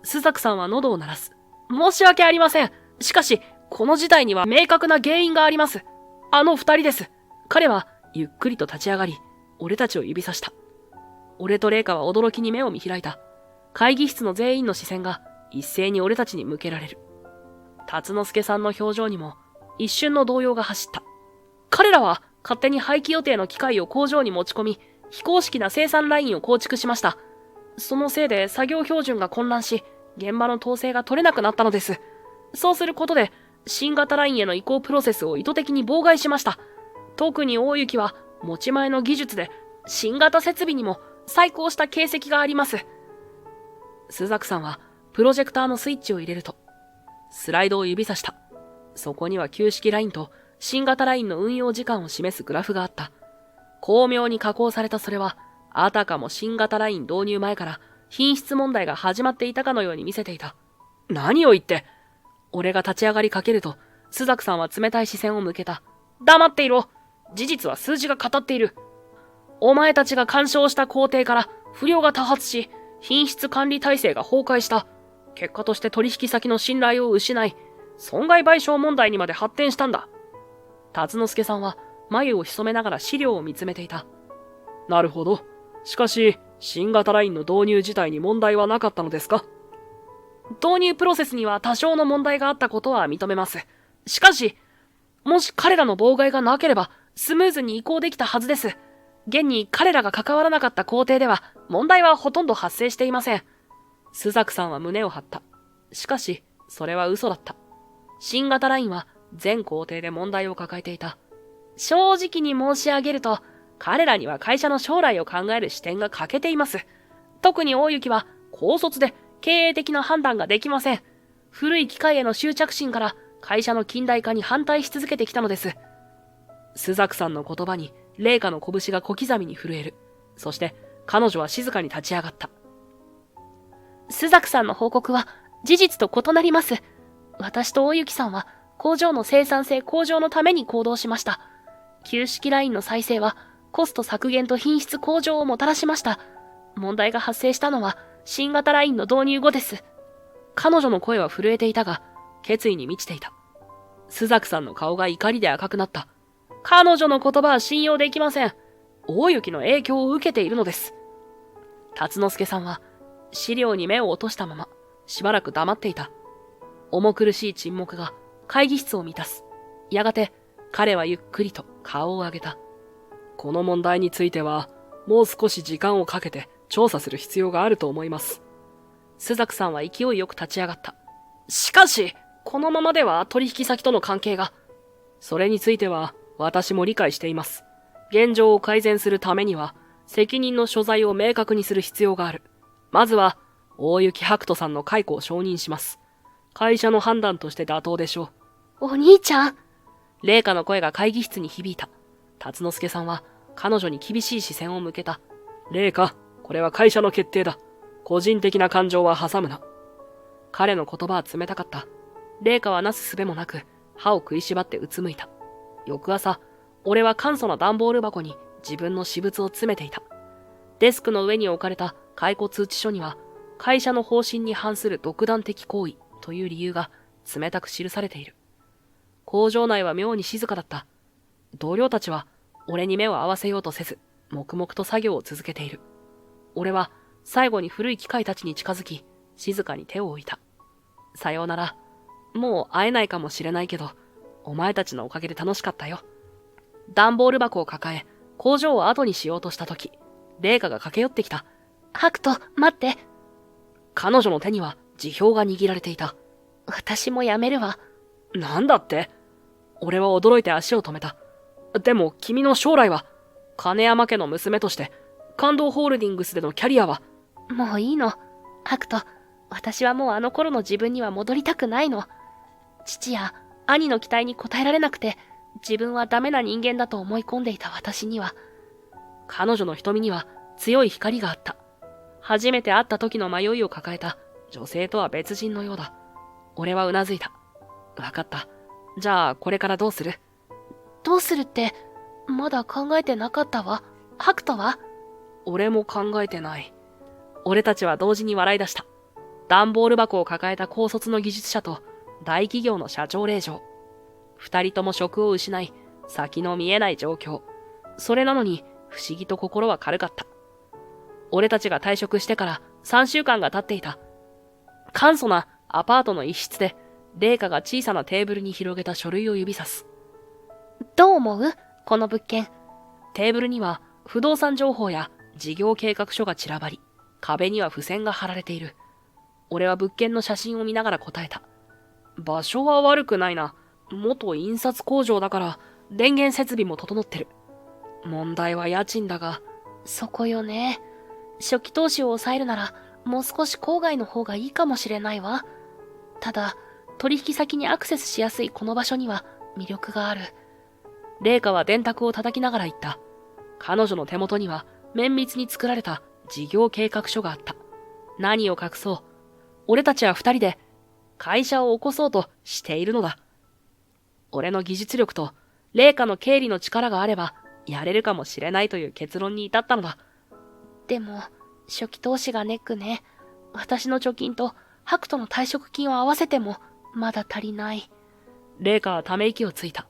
スザクさんは喉を鳴らす。申し訳ありません。しかし、この事態には明確な原因があります。あの二人です。彼はゆっくりと立ち上がり、俺たちを指さした。俺と麗華は驚きに目を見開いた。会議室の全員の視線が一斉に俺たちに向けられる。達之助さんの表情にも一瞬の動揺が走った。彼らは勝手に廃棄予定の機械を工場に持ち込み、非公式な生産ラインを構築しました。そのせいで作業標準が混乱し、現場の統制が取れなくなったのです。そうすることで、新型ラインへの移行プロセスを意図的に妨害しました。特に大雪は持ち前の技術で、新型設備にも再興した形跡があります。スザクさんはプロジェクターのスイッチを入れると、スライドを指さした。そこには旧式ラインと新型ラインの運用時間を示すグラフがあった。巧妙に加工されたそれは、あたかも新型ライン導入前から品質問題が始まっていたかのように見せていた。何を言って。俺が立ち上がりかけると、スザクさんは冷たい視線を向けた。黙っていろ。事実は数字が語っている。お前たちが干渉した工程から不良が多発し、品質管理体制が崩壊した。結果として取引先の信頼を失い、損害賠償問題にまで発展したんだ。達之助さんは眉を潜めながら資料を見つめていた。なるほど。しかし、新型ラインの導入自体に問題はなかったのですか？導入プロセスには多少の問題があったことは認めます。しかし、もし彼らの妨害がなければ、スムーズに移行できたはずです。現に彼らが関わらなかった工程では、問題はほとんど発生していません。スザクさんは胸を張った。しかし、それは嘘だった。新型ラインは全工程で問題を抱えていた。正直に申し上げると、彼らには会社の将来を考える視点が欠けています。特に大雪は高卒で経営的な判断ができません。古い機械への執着心から会社の近代化に反対し続けてきたのです。スザクさんの言葉に麗華の拳が小刻みに震える。そして彼女は静かに立ち上がった。スザクさんの報告は事実と異なります。私と大雪さんは工場の生産性向上のために行動しました。旧式ラインの再生はコスト削減と品質向上をもたらしました。問題が発生したのは新型ラインの導入後です。彼女の声は震えていたが、決意に満ちていた。スザクさんの顔が怒りで赤くなった。彼女の言葉は信用できません。大雪の影響を受けているのです。辰之助さんは資料に目を落としたまま、しばらく黙っていた。重苦しい沈黙が会議室を満たす。やがて彼はゆっくりと顔を上げた。この問題については、もう少し時間をかけて調査する必要があると思います。スザクさんは勢いよく立ち上がった。しかし、このままでは取引先との関係が。それについては、私も理解しています。現状を改善するためには、責任の所在を明確にする必要がある。まずは、大雪白人さんの解雇を承認します。会社の判断として妥当でしょう。お兄ちゃん。麗華の声が会議室に響いた。辰之助さんは彼女に厳しい視線を向けた。麗華、これは会社の決定だ。個人的な感情は挟むな。彼の言葉は冷たかった。麗華はなすすべもなく、歯を食いしばってうつむいた。翌朝、俺は簡素な段ボール箱に自分の私物を詰めていた。デスクの上に置かれた解雇通知書には、会社の方針に反する独断的行為という理由が冷たく記されている。工場内は妙に静かだった。同僚たちは俺に目を合わせようとせず、黙々と作業を続けている。俺は最後に古い機械たちに近づき、静かに手を置いた。さようなら。もう会えないかもしれないけど、お前たちのおかげで楽しかったよ。段ボール箱を抱え、工場を後にしようとしたとき、麗華が駆け寄ってきた。ハクト、待って。彼女の手には辞表が握られていた。私も辞めるわ。なんだって？俺は驚いて足を止めた。でも君の将来は、金山家の娘として、感動ホールディングスでのキャリアは。もういいの。ハクト、私はもうあの頃の自分には戻りたくないの。父や兄の期待に応えられなくて、自分はダメな人間だと思い込んでいた私には。彼女の瞳には強い光があった。初めて会った時の迷いを抱えた女性とは別人のようだ。俺はうなずいた。わかった。じゃあこれからどうする？どうするって、まだ考えてなかったわ。ハクトは？俺も考えてない。俺たちは同時に笑い出した。段ボール箱を抱えた高卒の技術者と大企業の社長令嬢。二人とも職を失い、先の見えない状況。それなのに不思議と心は軽かった。俺たちが退職してから3週間が経っていた。簡素なアパートの一室で、麗華が小さなテーブルに広げた書類を指さす。どう思う？この物件。テーブルには不動産情報や事業計画書が散らばり、壁には付箋が貼られている。俺は物件の写真を見ながら答えた。場所は悪くないな。元印刷工場だから電源設備も整ってる。問題は家賃だが。そこよね。初期投資を抑えるならもう少し郊外の方がいいかもしれないわ。ただ取引先にアクセスしやすいこの場所には魅力がある。麗華は電卓を叩きながら言った。彼女の手元には綿密に作られた事業計画書があった。何を隠そう。俺たちは二人で会社を起こそうとしているのだ。俺の技術力と麗華の経理の力があればやれるかもしれないという結論に至ったのだ。でも初期投資がネックね。私の貯金とハクトの退職金を合わせてもまだ足りない。麗華はため息をついた。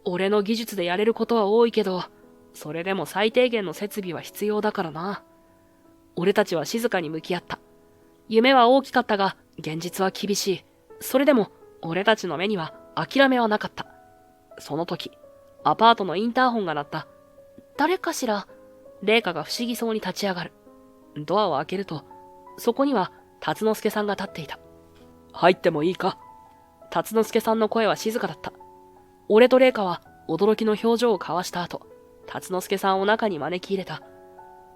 俺の技術でやれることは多いけど、それでも最低限の設備は必要だからな。俺たちは静かに向き合った。夢は大きかったが、現実は厳しい。それでも、俺たちの目には諦めはなかった。その時、アパートのインターホンが鳴った。誰かしら？麗華が不思議そうに立ち上がる。ドアを開けると、そこには達之助さんが立っていた。入ってもいいか？達之助さんの声は静かだった。俺と麗華は驚きの表情を交わした後、達之助さんを中に招き入れた。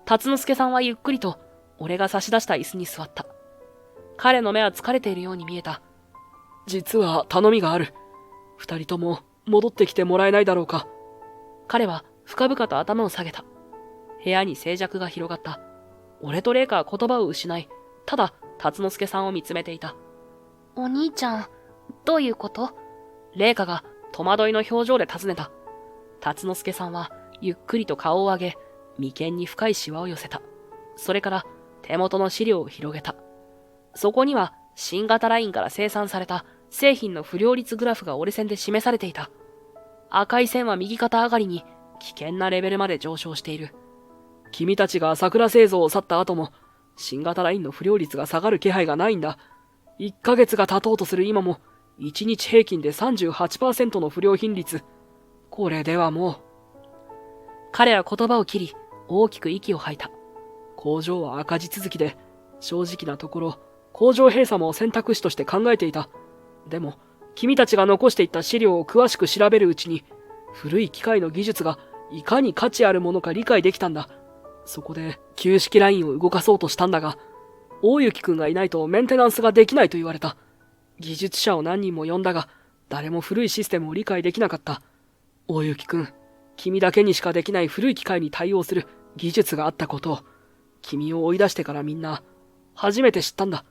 達之助さんはゆっくりと俺が差し出した椅子に座った。彼の目は疲れているように見えた。実は頼みがある。二人とも戻ってきてもらえないだろうか。彼は深々と頭を下げた。部屋に静寂が広がった。俺と麗華は言葉を失い、ただ達之助さんを見つめていた。お兄ちゃん、どういうこと？麗華が戸惑いの表情で尋ねた。達之助さんはゆっくりと顔を上げ、眉間に深いシワを寄せた。それから手元の資料を広げた。そこには新型ラインから生産された製品の不良率グラフが折れ線で示されていた。赤い線は右肩上がりに危険なレベルまで上昇している。君たちが桜製造を去った後も新型ラインの不良率が下がる気配がないんだ。1ヶ月が経とうとする今も1日平均で 38% の不良品率。これではもう。彼は言葉を切り大きく息を吐いた。工場は赤字続きで、正直なところ工場閉鎖も選択肢として考えていた。でも君たちが残していった資料を詳しく調べるうちに、古い機械の技術がいかに価値あるものか理解できたんだ。そこで旧式ラインを動かそうとしたんだが、大雪くんがいないとメンテナンスができないと言われた。技術者を何人も呼んだが、誰も古いシステムを理解できなかった。大雪くん、君だけにしかできない古い機械に対応する技術があったことを、君を追い出してからみんな、初めて知ったんだ。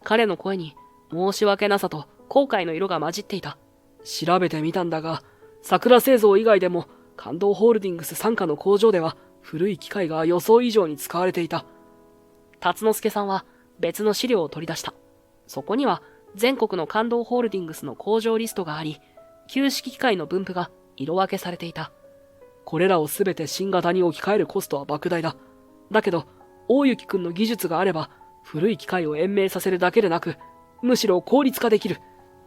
彼の声に申し訳なさと後悔の色が混じっていた。調べてみたんだが、桜製造以外でも感動ホールディングス傘下の工場では古い機械が予想以上に使われていた。達之助さんは別の資料を取り出した。そこには全国の感動ホールディングスの工場リストがあり、旧式機械の分布が色分けされていた。これらをすべて新型に置き換えるコストは莫大だ。だけど、大雪くんの技術があれば、古い機械を延命させるだけでなく、むしろ効率化できる。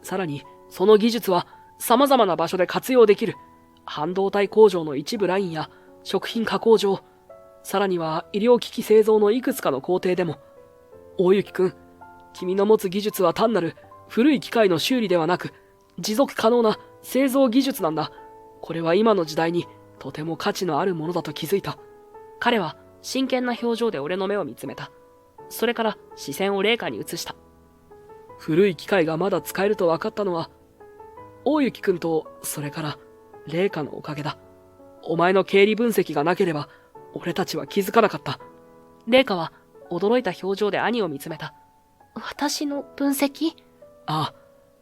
さらに、その技術は様々な場所で活用できる。半導体工場の一部ラインや食品加工場、さらには医療機器製造のいくつかの工程でも。大雪くん、君の持つ技術は単なる古い機械の修理ではなく、持続可能な製造技術なんだ。これは今の時代にとても価値のあるものだと気づいた。彼は真剣な表情で俺の目を見つめた。それから視線を麗華に移した。古い機械がまだ使えると分かったのは、大雪くんと、それから麗華のおかげだ。お前の経理分析がなければ、俺たちは気づかなかった。麗華は驚いた表情で兄を見つめた。私の分析？ああ、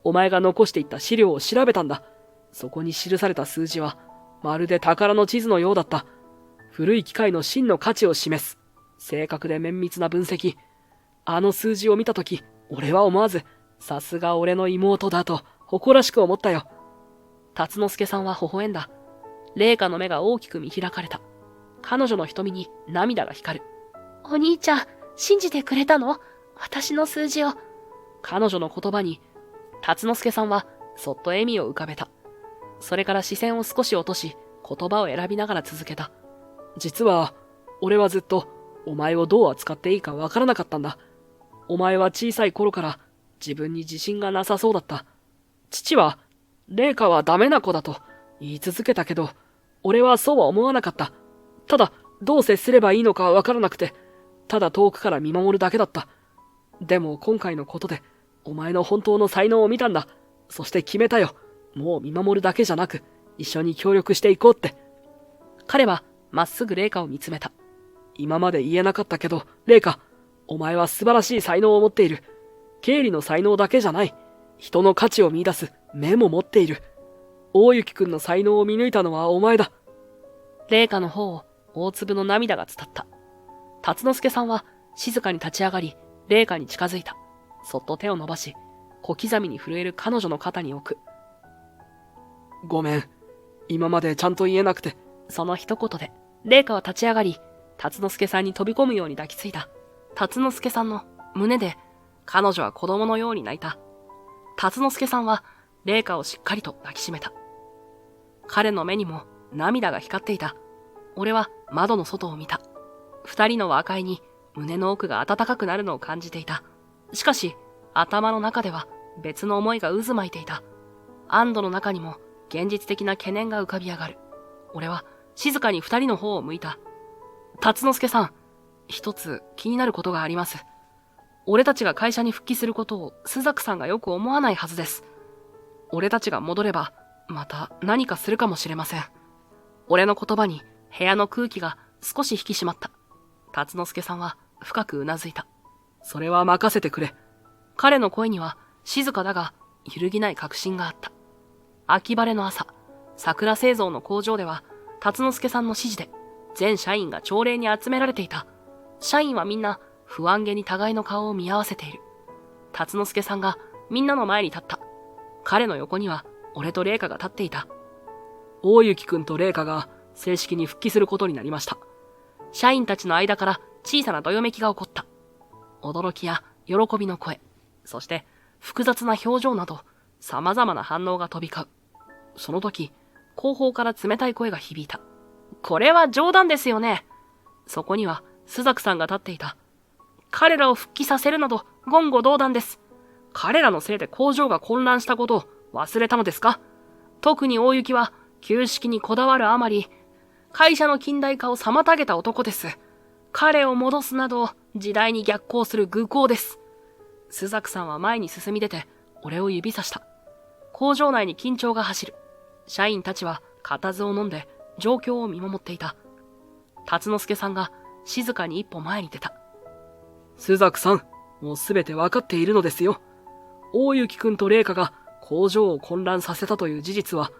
お前が残していった資料を調べたんだ。そこに記された数字は、まるで宝の地図のようだった。古い機械の真の価値を示す。正確で綿密な分析。あの数字を見たとき、俺は思わず、さすが俺の妹だと、誇らしく思ったよ。達之助さんは微笑んだ。麗華の目が大きく見開かれた。彼女の瞳に涙が光る。お兄ちゃん、信じてくれたの？私の数字を。彼女の言葉に、達之助さんはそっと笑みを浮かべた。それから視線を少し落とし、言葉を選びながら続けた。実は、俺はずっと、お前をどう扱っていいかわからなかったんだ。お前は小さい頃から自分に自信がなさそうだった。父は、麗華はダメな子だと言い続けたけど、俺はそうは思わなかった。ただ、どう接すればいいのかわからなくて、ただ遠くから見守るだけだった。でも今回のことで、お前の本当の才能を見たんだ。そして決めたよ。もう見守るだけじゃなく、一緒に協力していこうって。彼はまっすぐ麗華を見つめた。今まで言えなかったけど、麗華、お前は素晴らしい才能を持っている。経理の才能だけじゃない。人の価値を見出す目も持っている。大雪くんの才能を見抜いたのはお前だ。麗華の方を大粒の涙が伝った。達之助さんは静かに立ち上がり、麗華に近づいた。そっと手を伸ばし、小刻みに震える彼女の肩に置く。ごめん。今までちゃんと言えなくて。その一言で、麗華は立ち上がり、達之助さんに飛び込むように抱きついた。達之助さんの胸で、彼女は子供のように泣いた。達之助さんは、麗華をしっかりと抱きしめた。彼の目にも涙が光っていた。俺は窓の外を見た。二人の和解に胸の奥が温かくなるのを感じていた。しかし、頭の中では別の思いが渦巻いていた。安堵の中にも現実的な懸念が浮かび上がる。俺は静かに二人の方を向いた。達之助さん、一つ気になることがあります。俺たちが会社に復帰することを朱雀さんがよく思わないはずです。俺たちが戻れば、また何かするかもしれません。俺の言葉に部屋の空気が少し引き締まった。達之助さんは深くうなずいた。それは任せてくれ。彼の声には静かだが揺るぎない確信があった。秋晴れの朝、桜製造の工場では達之助さんの指示で全社員が朝礼に集められていた。社員はみんな不安げに互いの顔を見合わせている。達之助さんがみんなの前に立った。彼の横には俺と麗華が立っていた。大雪くんと麗華が正式に復帰することになりました。社員たちの間から小さなどよめきが起こった。驚きや喜びの声、そして複雑な表情など様々な反応が飛び交う。その時、後方から冷たい声が響いた。これは冗談ですよね。そこには朱雀さんが立っていた。彼らを復帰させるなど言語道断です。彼らのせいで工場が混乱したことを忘れたのですか？特に大雪は旧式にこだわるあまり、会社の近代化を妨げた男です。彼を戻すなど時代に逆行する愚行です。朱雀さんは前に進み出て俺を指さした。工場内に緊張が走る。社員たちは固唾を飲んで状況を見守っていた。達之助さんが静かに一歩前に出た。朱雀さん、もうすべてわかっているのですよ。大雪くんと麗華が工場を混乱させたという事実は、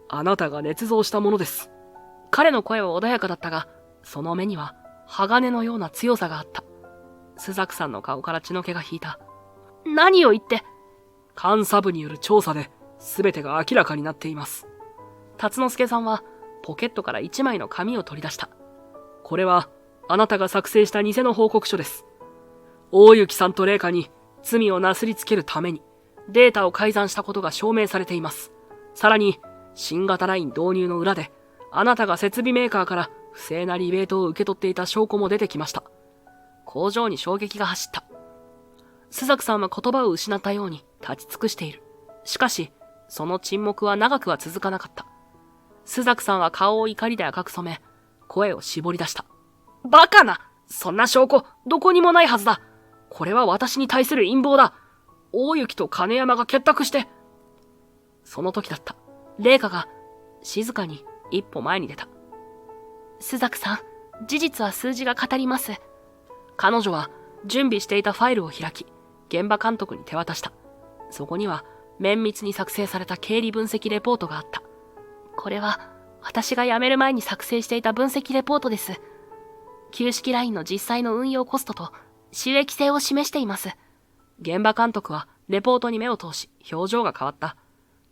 あなたが捏造したものです。彼の声は穏やかだったが、その目には鋼のような強さがあった。朱雀さんの顔から血の気が引いた。何を言って。監査部による調査で全てが明らかになっています。達之助さんはポケットから一枚の紙を取り出した。これはあなたが作成した偽の報告書です。大雪さんと麗華に罪をなすりつけるためにデータを改ざんしたことが証明されています。さらに新型ライン導入の裏であなたが設備メーカーから不正なリベートを受け取っていた証拠も出てきました。工場に衝撃が走った。朱雀さんは言葉を失ったように立ち尽くしている。しかし、その沈黙は長くは続かなかった。朱雀さんは顔を怒りで赤く染め、声を絞り出した。バカな！そんな証拠、どこにもないはずだ。これは私に対する陰謀だ。大雪と金山が結託して。その時だった。麗華が静かに一歩前に出た。朱雀さん、事実は数字が語ります。彼女は準備していたファイルを開き、現場監督に手渡した。そこには綿密に作成された経理分析レポートがあった。これは私が辞める前に作成していた分析レポートです。旧式ラインの実際の運用コストと収益性を示しています。現場監督はレポートに目を通し、表情が変わった。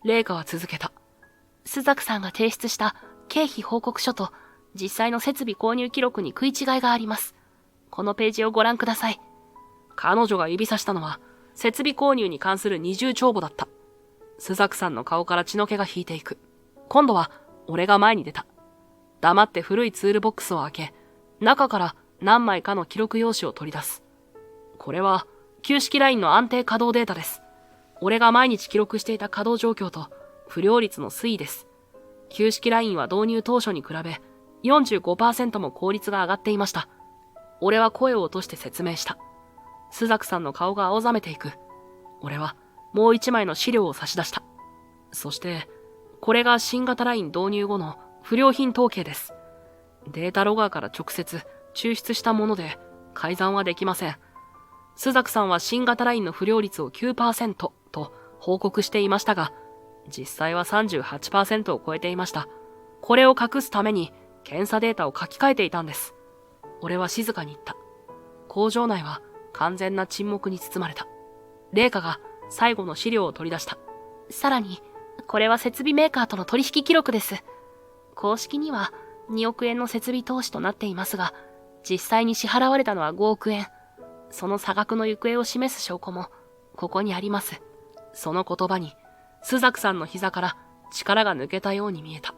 麗華は続けた。朱雀さんが提出した経費報告書と実際の設備購入記録に食い違いがあります。このページをご覧ください。彼女が指さしたのは、設備購入に関する二重帳簿だった。朱雀さんの顔から血の気が引いていく。今度は、俺が前に出た。黙って古いツールボックスを開け、中から何枚かの記録用紙を取り出す。これは、旧式ラインの安定稼働データです。俺が毎日記録していた稼働状況と、不良率の推移です。旧式ラインは導入当初に比べ、45% も効率が上がっていました。俺は声を落として説明した。朱雀さんの顔が青ざめていく。俺はもう一枚の資料を差し出した。そして、これが新型ライン導入後の不良品統計です。データロガーから直接抽出したもので改ざんはできません。朱雀さんは新型ラインの不良率を 9% と報告していましたが、実際は 38% を超えていました。これを隠すために検査データを書き換えていたんです。俺は静かに言った。工場内は完全な沈黙に包まれた。麗華が最後の資料を取り出した。さらに、これは設備メーカーとの取引記録です。公式には2億円の設備投資となっていますが、実際に支払われたのは5億円。その差額の行方を示す証拠も、ここにあります。その言葉に、スザクさんの膝から力が抜けたように見えた。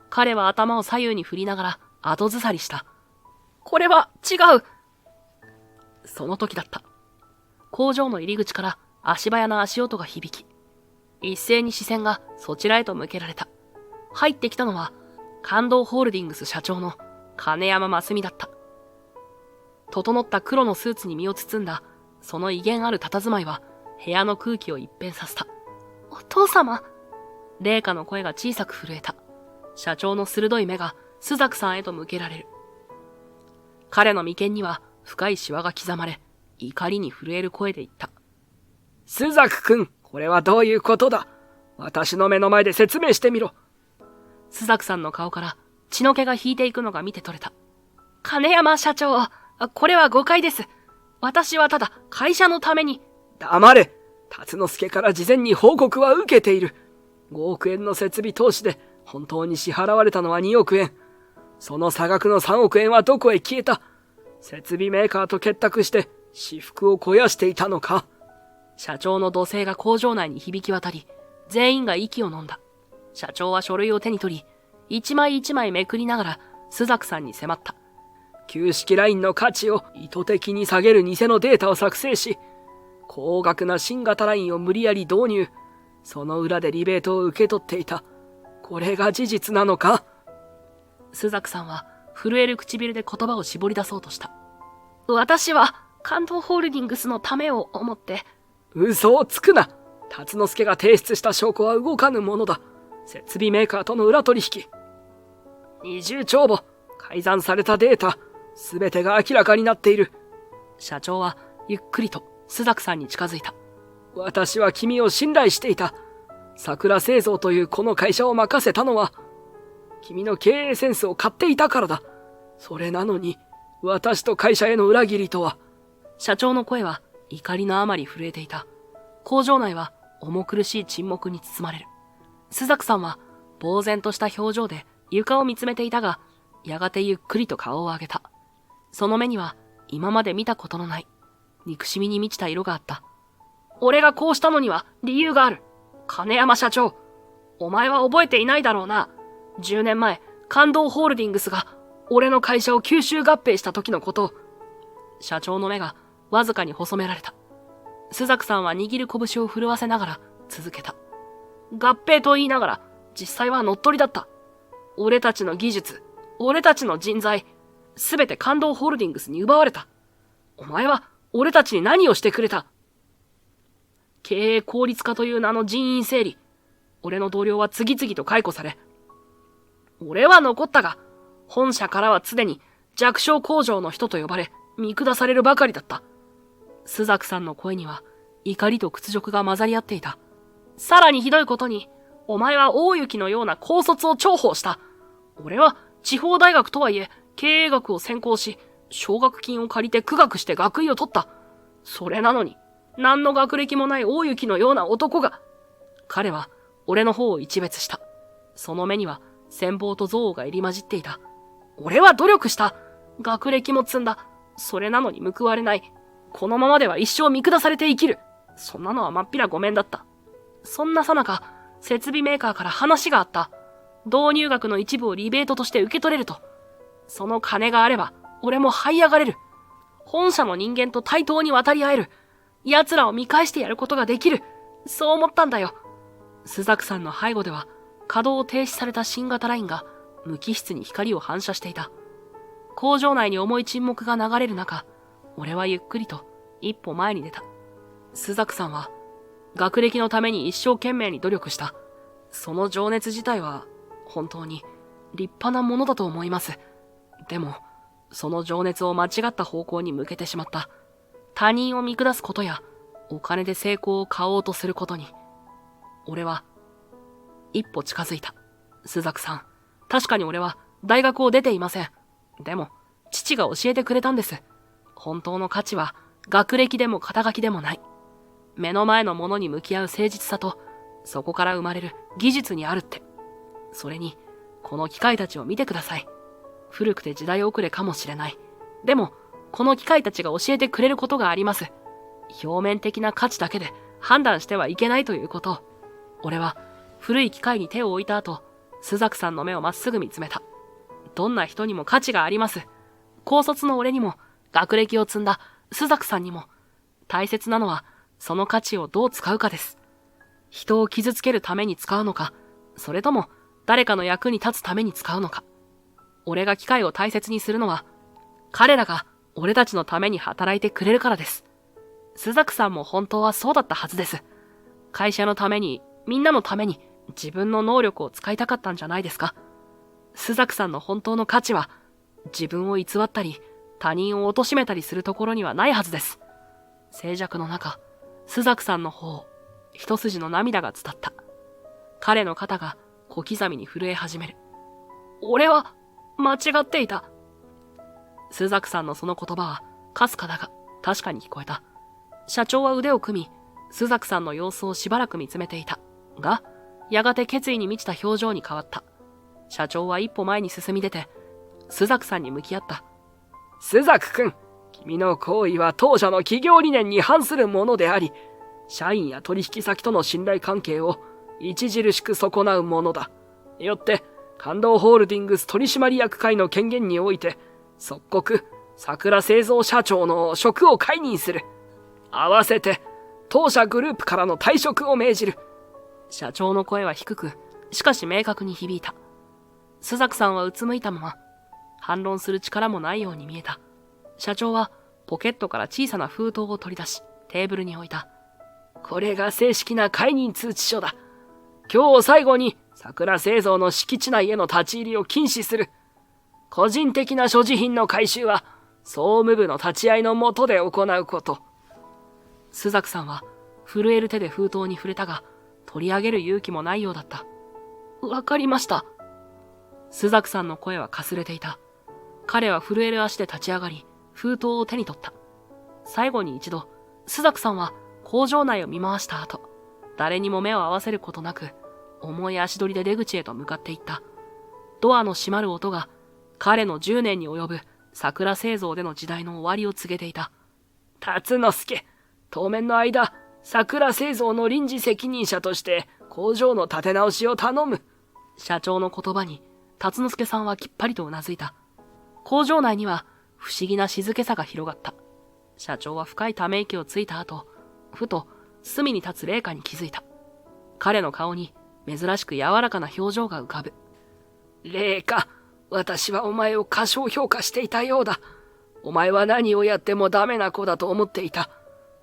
彼は頭を左右に振りながら後ずさりした。これは違う。その時だった。工場の入り口から足早な足音が響き、一斉に視線がそちらへと向けられた。入ってきたのは、感動ホールディングス社長の金山真澄だった。整った黒のスーツに身を包んだ、その威厳ある佇まいは、部屋の空気を一変させた。お父様。麗華の声が小さく震えた。社長の鋭い目がスザクさんへと向けられる。彼の眉間には深いシワが刻まれ、怒りに震える声で言った。スザク君、これはどういうことだ。私の目の前で説明してみろ。スザクさんの顔から血の気が引いていくのが見て取れた。金山社長、これは誤解です。私はただ会社のために。黙れ。辰之助から事前に報告は受けている。5億円の設備投資で本当に支払われたのは2億円。その差額の3億円はどこへ消えた。設備メーカーと結託して私腹を肥やしていたのか。社長の怒声が工場内に響き渡り、全員が息を飲んだ。社長は書類を手に取り、一枚一枚めくりながらスザクさんに迫った。旧式ラインの価値を意図的に下げる偽のデータを作成し、高額な新型ラインを無理やり導入。その裏でリベートを受け取っていた。これが事実なのか。スザクさんは震える唇で言葉を絞り出そうとした。私は感動ホールディングスのためを思って。嘘をつくな。辰之助が提出した証拠は動かぬものだ。設備メーカーとの裏取引。二重帳簿、改ざんされたデータ、すべてが明らかになっている。社長はゆっくりとスザクさんに近づいた。私は君を信頼していた。桜製造というこの会社を任せたのは、君の経営センスを買っていたからだ。それなのに、私と会社への裏切りとは。社長の声は怒りのあまり震えていた。工場内は重苦しい沈黙に包まれる。スザクさんは呆然とした表情で床を見つめていたが、やがてゆっくりと顔を上げた。その目には今まで見たことのない憎しみに満ちた色があった。俺がこうしたのには理由がある。金山社長、お前は覚えていないだろうな。10年前、感動ホールディングスが俺の会社を吸収合併した時のことを。社長の目がわずかに細められた。スザクさんは握る拳を震わせながら続けた。合併と言いながら、実際は乗っ取りだった。俺たちの技術、俺たちの人材、すべて感動ホールディングスに奪われた。お前は俺たちに何をしてくれた？経営効率化という名の人員整理。俺の同僚は次々と解雇され、俺は残ったが、本社からは常に弱小工場の人と呼ばれ、見下されるばかりだった。スザクさんの声には怒りと屈辱が混ざり合っていた。さらにひどいことに、お前は大雪のような高卒を重宝した。俺は地方大学とはいえ、経営学を専攻し、奨学金を借りて苦学して学位を取った。それなのに、何の学歴もない大雪のような男が。彼は俺の方を一別した。その目には羨望と憎悪が入り混じっていた。俺は努力した。学歴も積んだ。それなのに報われない。このままでは一生見下されて生きる。そんなのはまっぴらごめんだった。そんなさなか、設備メーカーから話があった。導入額の一部をリベートとして受け取れると。その金があれば、俺も這い上がれる。本社の人間と対等に渡り合える。奴らを見返してやることができる。そう思ったんだよ。スザクさんの背後では、稼働を停止された新型ラインが無機質に光を反射していた。工場内に重い沈黙が流れる中、俺はゆっくりと一歩前に出た。スザクさんは学歴のために一生懸命に努力した。その情熱自体は本当に立派なものだと思います。でも、その情熱を間違った方向に向けてしまった。他人を見下すことやお金で成功を買おうとすることに、俺は一歩近づいた。スザクさん、確かに俺は大学を出ていません。でも、父が教えてくれたんです。本当の価値は学歴でも肩書きでもない。目の前のものに向き合う誠実さと、そこから生まれる技術にあるって。それに、この機械たちを見てください。古くて時代遅れかもしれない。でも、この機械たちが教えてくれることがあります。表面的な価値だけで判断してはいけないということを。俺は古い機械に手を置いた後、スザクさんの目をまっすぐ見つめた。どんな人にも価値があります。高卒の俺にも、学歴を積んだスザクさんにも。大切なのは、その価値をどう使うかです。人を傷つけるために使うのか、それとも誰かの役に立つために使うのか。俺が機械を大切にするのは、彼らが俺たちのために働いてくれるからです。スザクさんも本当はそうだったはずです。会社のために、みんなのために自分の能力を使いたかったんじゃないですか。スザクさんの本当の価値は、自分を偽ったり、他人を貶めたりするところにはないはずです。静寂の中、スザクさんの方、一筋の涙が伝った。彼の肩が小刻みに震え始める。俺は、間違っていた。スザクさんのその言葉は、かすかだが、確かに聞こえた。社長は腕を組み、スザクさんの様子をしばらく見つめていた。が、やがて決意に満ちた表情に変わった。社長は一歩前に進み出て、スザクさんに向き合った。スザク君、君の行為は当社の企業理念に反するものであり、社員や取引先との信頼関係を著しく損なうものだ。よって、感動ホールディングス取締役会の権限において、即刻、桜製造社長の職を解任する。合わせて、当社グループからの退職を命じる。社長の声は低く、しかし明確に響いた。スザクさんはうつむいたまま、反論する力もないように見えた。社長はポケットから小さな封筒を取り出し、テーブルに置いた。これが正式な解任通知書だ。今日最後に桜製造の敷地内への立ち入りを禁止する。個人的な所持品の回収は総務部の立ち会いの下で行うこと。スザクさんは震える手で封筒に触れたが、取り上げる勇気もないようだった。わかりました。スザクさんの声はかすれていた。彼は震える足で立ち上がり、封筒を手に取った。最後に一度、スザクさんは工場内を見回した後、誰にも目を合わせることなく、重い足取りで出口へと向かっていった。ドアの閉まる音が、彼の10年に及ぶ桜製造での時代の終わりを告げていた。辰之助、当面の間、桜製造の臨時責任者として工場の立て直しを頼む。社長の言葉に、辰之助さんはきっぱりとうなずいた。工場内には不思議な静けさが広がった。社長は深いため息をついた後、ふと隅に立つ麗華に気づいた。彼の顔に珍しく柔らかな表情が浮かぶ。麗華、私はお前を過小評価していたようだ。お前は何をやってもダメな子だと思っていた。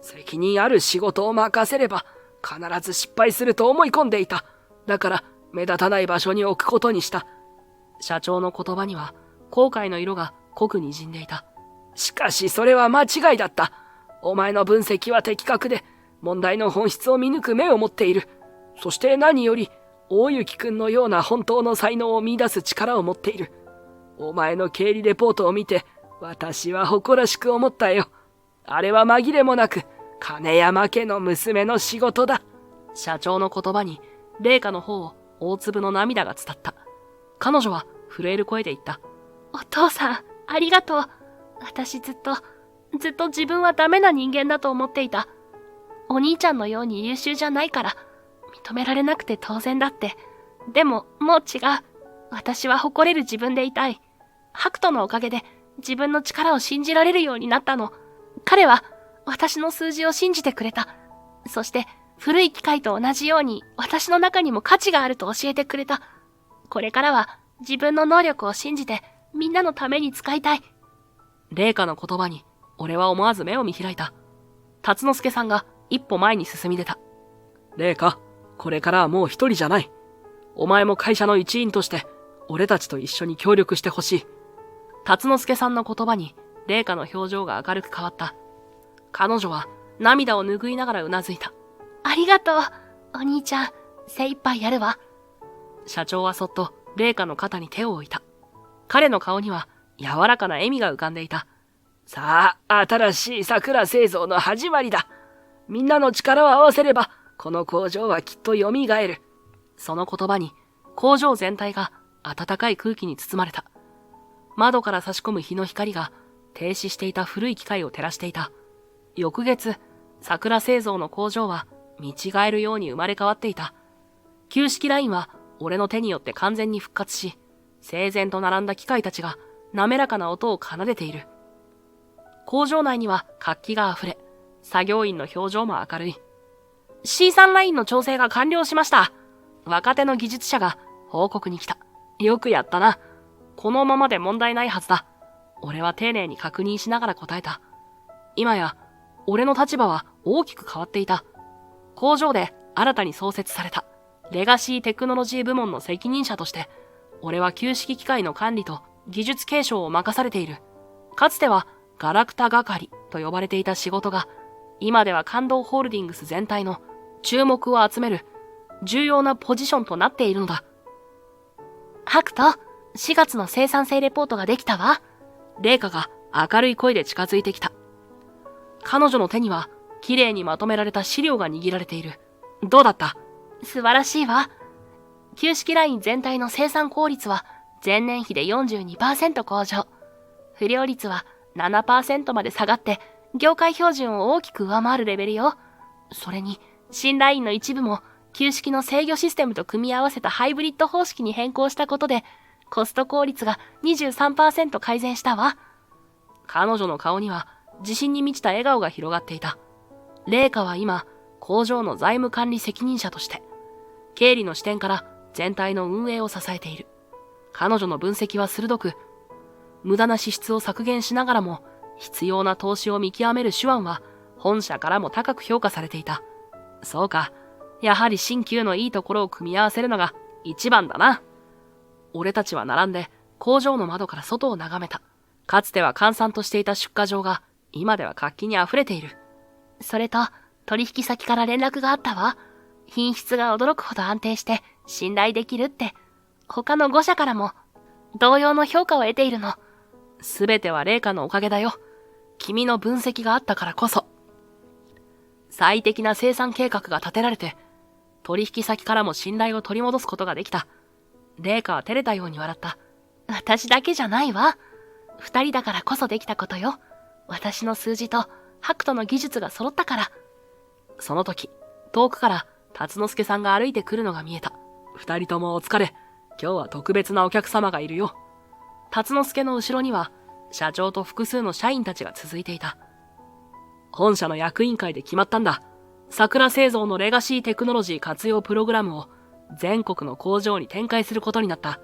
責任ある仕事を任せれば必ず失敗すると思い込んでいた。だから目立たない場所に置くことにした。社長の言葉には後悔の色が濃く滲んでいた。しかしそれは間違いだった。お前の分析は的確で、問題の本質を見抜く目を持っている。そして何より、大雪くんのような本当の才能を見出す力を持っている。お前の経理レポートを見て、私は誇らしく思ったよ。あれは紛れもなく、金山家の娘の仕事だ。社長の言葉に、麗華の方を大粒の涙が伝った。彼女は震える声で言った。お父さん、ありがとう。私ずっと自分はダメな人間だと思っていた。お兄ちゃんのように優秀じゃないから、認められなくて当然だって。でも、もう違う。私は誇れる自分でいたい。ハクトのおかげで自分の力を信じられるようになったの。彼は私の数字を信じてくれた。そして古い機械と同じように私の中にも価値があると教えてくれた。これからは自分の能力を信じてみんなのために使いたい。麗華の言葉に俺は思わず目を見開いた。辰之助さんが一歩前に進み出た。麗華、これからはもう一人じゃない。お前も会社の一員として俺たちと一緒に協力してほしい。辰之助さんの言葉に麗華の表情が明るく変わった。彼女は涙を拭いながらうなずいた。ありがとう、お兄ちゃん。精一杯やるわ。社長はそっと麗華の肩に手を置いた。彼の顔には柔らかな笑みが浮かんでいた。さあ、新しい桜製造の始まりだ。みんなの力を合わせれば、この工場はきっと蘇る。その言葉に工場全体が暖かい空気に包まれた。窓から差し込む日の光が停止していた古い機械を照らしていた。翌月、桜製造の工場は見違えるように生まれ変わっていた。旧式ラインは俺の手によって完全に復活し、整然と並んだ機械たちが滑らかな音を奏でている。工場内には活気があふれ、作業員の表情も明るい。C3 ラインの調整が完了しました。若手の技術者が報告に来た。よくやったな。このままで問題ないはずだ。俺は丁寧に確認しながら答えた。今や、俺の立場は大きく変わっていた。工場で新たに創設されたレガシーテクノロジー部門の責任者として、俺は旧式機械の管理と技術継承を任されている。かつてはガラクタ係と呼ばれていた仕事が、今では感動ホールディングス全体の注目を集める重要なポジションとなっているのだ。ハクト、4月の生産性レポートができたわ。レイカが明るい声で近づいてきた。彼女の手には綺麗にまとめられた資料が握られている。どうだった？素晴らしいわ。旧式ライン全体の生産効率は前年比で 42% 向上。不良率は 7% まで下がって業界標準を大きく上回るレベルよ。それに新ラインの一部も旧式の制御システムと組み合わせたハイブリッド方式に変更したことでコスト効率が 23% 改善したわ。彼女の顔には自信に満ちた笑顔が広がっていた。レイカは今、工場の財務管理責任者として、経理の視点から全体の運営を支えている。彼女の分析は鋭く、無駄な支出を削減しながらも、必要な投資を見極める手腕は、本社からも高く評価されていた。そうか、やはり新旧のいいところを組み合わせるのが一番だな。俺たちは並んで工場の窓から外を眺めた。かつては閑散としていた出荷場が今では活気に溢れている。それと取引先から連絡があったわ。品質が驚くほど安定して信頼できるって他の5社からも同様の評価を得ているの。すべてはレイカのおかげだよ。君の分析があったからこそ。最適な生産計画が立てられて、取引先からも信頼を取り戻すことができた。レイカは照れたように笑った。私だけじゃないわ。2人だからこそできたことよ。私の数字とハクトの技術が揃ったから。その時、遠くから達之助さんが歩いてくるのが見えた。2人ともお疲れ。今日は特別なお客様がいるよ。達之助の後ろには、社長と複数の社員たちが続いていた。本社の役員会で決まったんだ。桜製造のレガシーテクノロジー活用プログラムを全国の工場に展開することになった。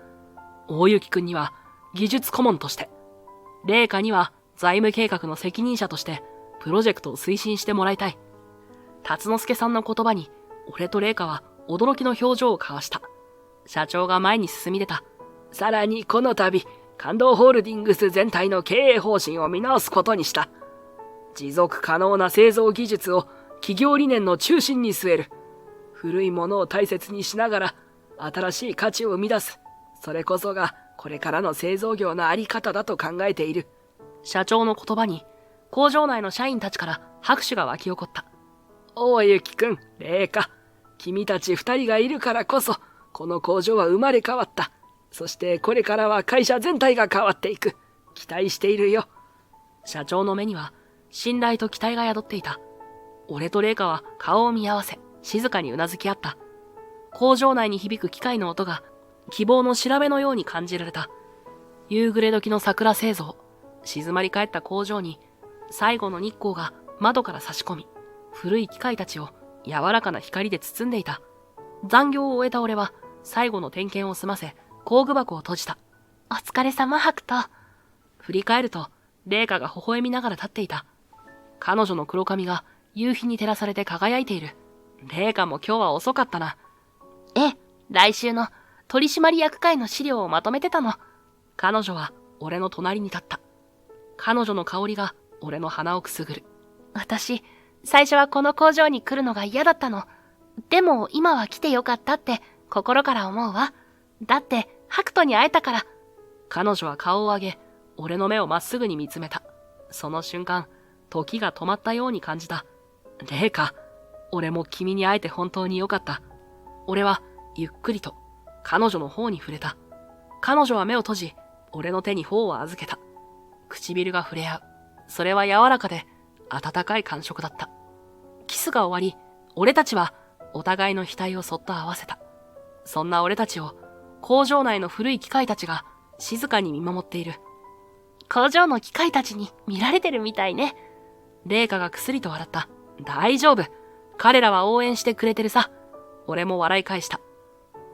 大雪くんには技術顧問として、レイカには財務計画の責任者としてプロジェクトを推進してもらいたい。達之助さんの言葉に俺とレイカは驚きの表情を交わした。社長が前に進み出た。さらにこの度、感動ホールディングス全体の経営方針を見直すことにした。持続可能な製造技術を企業理念の中心に据える。古いものを大切にしながら新しい価値を生み出す。それこそがこれからの製造業のあり方だと考えている。社長の言葉に工場内の社員たちから拍手が湧き起こった。大雪くん、レイカ、君たち2人がいるからこそこの工場は生まれ変わった。そしてこれからは会社全体が変わっていく。期待しているよ。社長の目には信頼と期待が宿っていた。俺とレイカは顔を見合わせ、静かにうなずき合った。工場内に響く機械の音が希望の調べのように感じられた。夕暮れ時の桜製造、静まり返った工場に最後の日光が窓から差し込み、古い機械たちを柔らかな光で包んでいた。残業を終えた俺は最後の点検を済ませ、工具箱を閉じた。お疲れ様、ハクト。振り返ると、レイカが微笑みながら立っていた。彼女の黒髪が夕日に照らされて輝いている。レイカも今日は遅かったな。来週の取締役会の資料をまとめてたの。彼女は俺の隣に立った。彼女の香りが俺の鼻をくすぐる。私、最初はこの工場に来るのが嫌だったの。でも今は来てよかったって心から思うわ。だってハクトに会えたから。彼女は顔を上げ、俺の目をまっすぐに見つめた。その瞬間、時が止まったように感じた。レイカ、俺も君に会えて本当によかった。俺はゆっくりと彼女の方に触れた。彼女は目を閉じ、俺の手に頬を預けた。唇が触れ合う。それは柔らかで、温かい感触だった。キスが終わり、俺たちはお互いの額をそっと合わせた。そんな俺たちを、工場内の古い機械たちが静かに見守っている。工場の機械たちに見られてるみたいね。麗華がくすりと笑った。大丈夫。彼らは応援してくれてるさ。俺も笑い返した。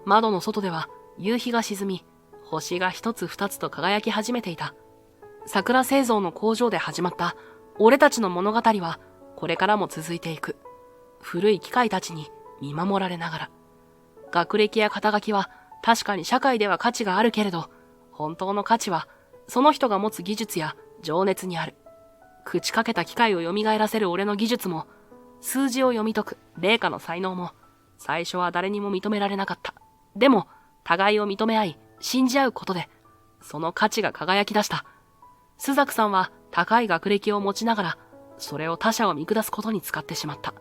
窓の外では夕日が沈み、星が一つ二つと輝き始めていた。桜製造の工場で始まった俺たちの物語はこれからも続いていく。古い機械たちに見守られながら。学歴や肩書きは確かに社会では価値があるけれど、本当の価値はその人が持つ技術や情熱にある。朽ちかけた機械を蘇らせる俺の技術も、数字を読み解く麗華の才能も、最初は誰にも認められなかった。でも、互いを認め合い、信じ合うことで、その価値が輝き出した。朱雀さんは高い学歴を持ちながら、それを他者を見下すことに使ってしまった。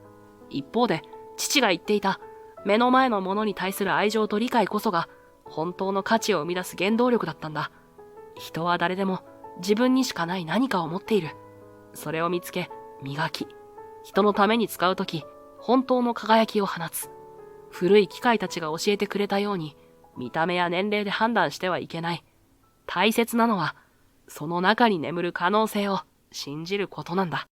一方で、父が言っていた、目の前のものに対する愛情と理解こそが、本当の価値を生み出す原動力だったんだ。人は誰でも自分にしかない何かを持っている。それを見つけ、磨き、人のために使うとき、本当の輝きを放つ。古い機械たちが教えてくれたように、見た目や年齢で判断してはいけない。大切なのは、その中に眠る可能性を信じることなんだ。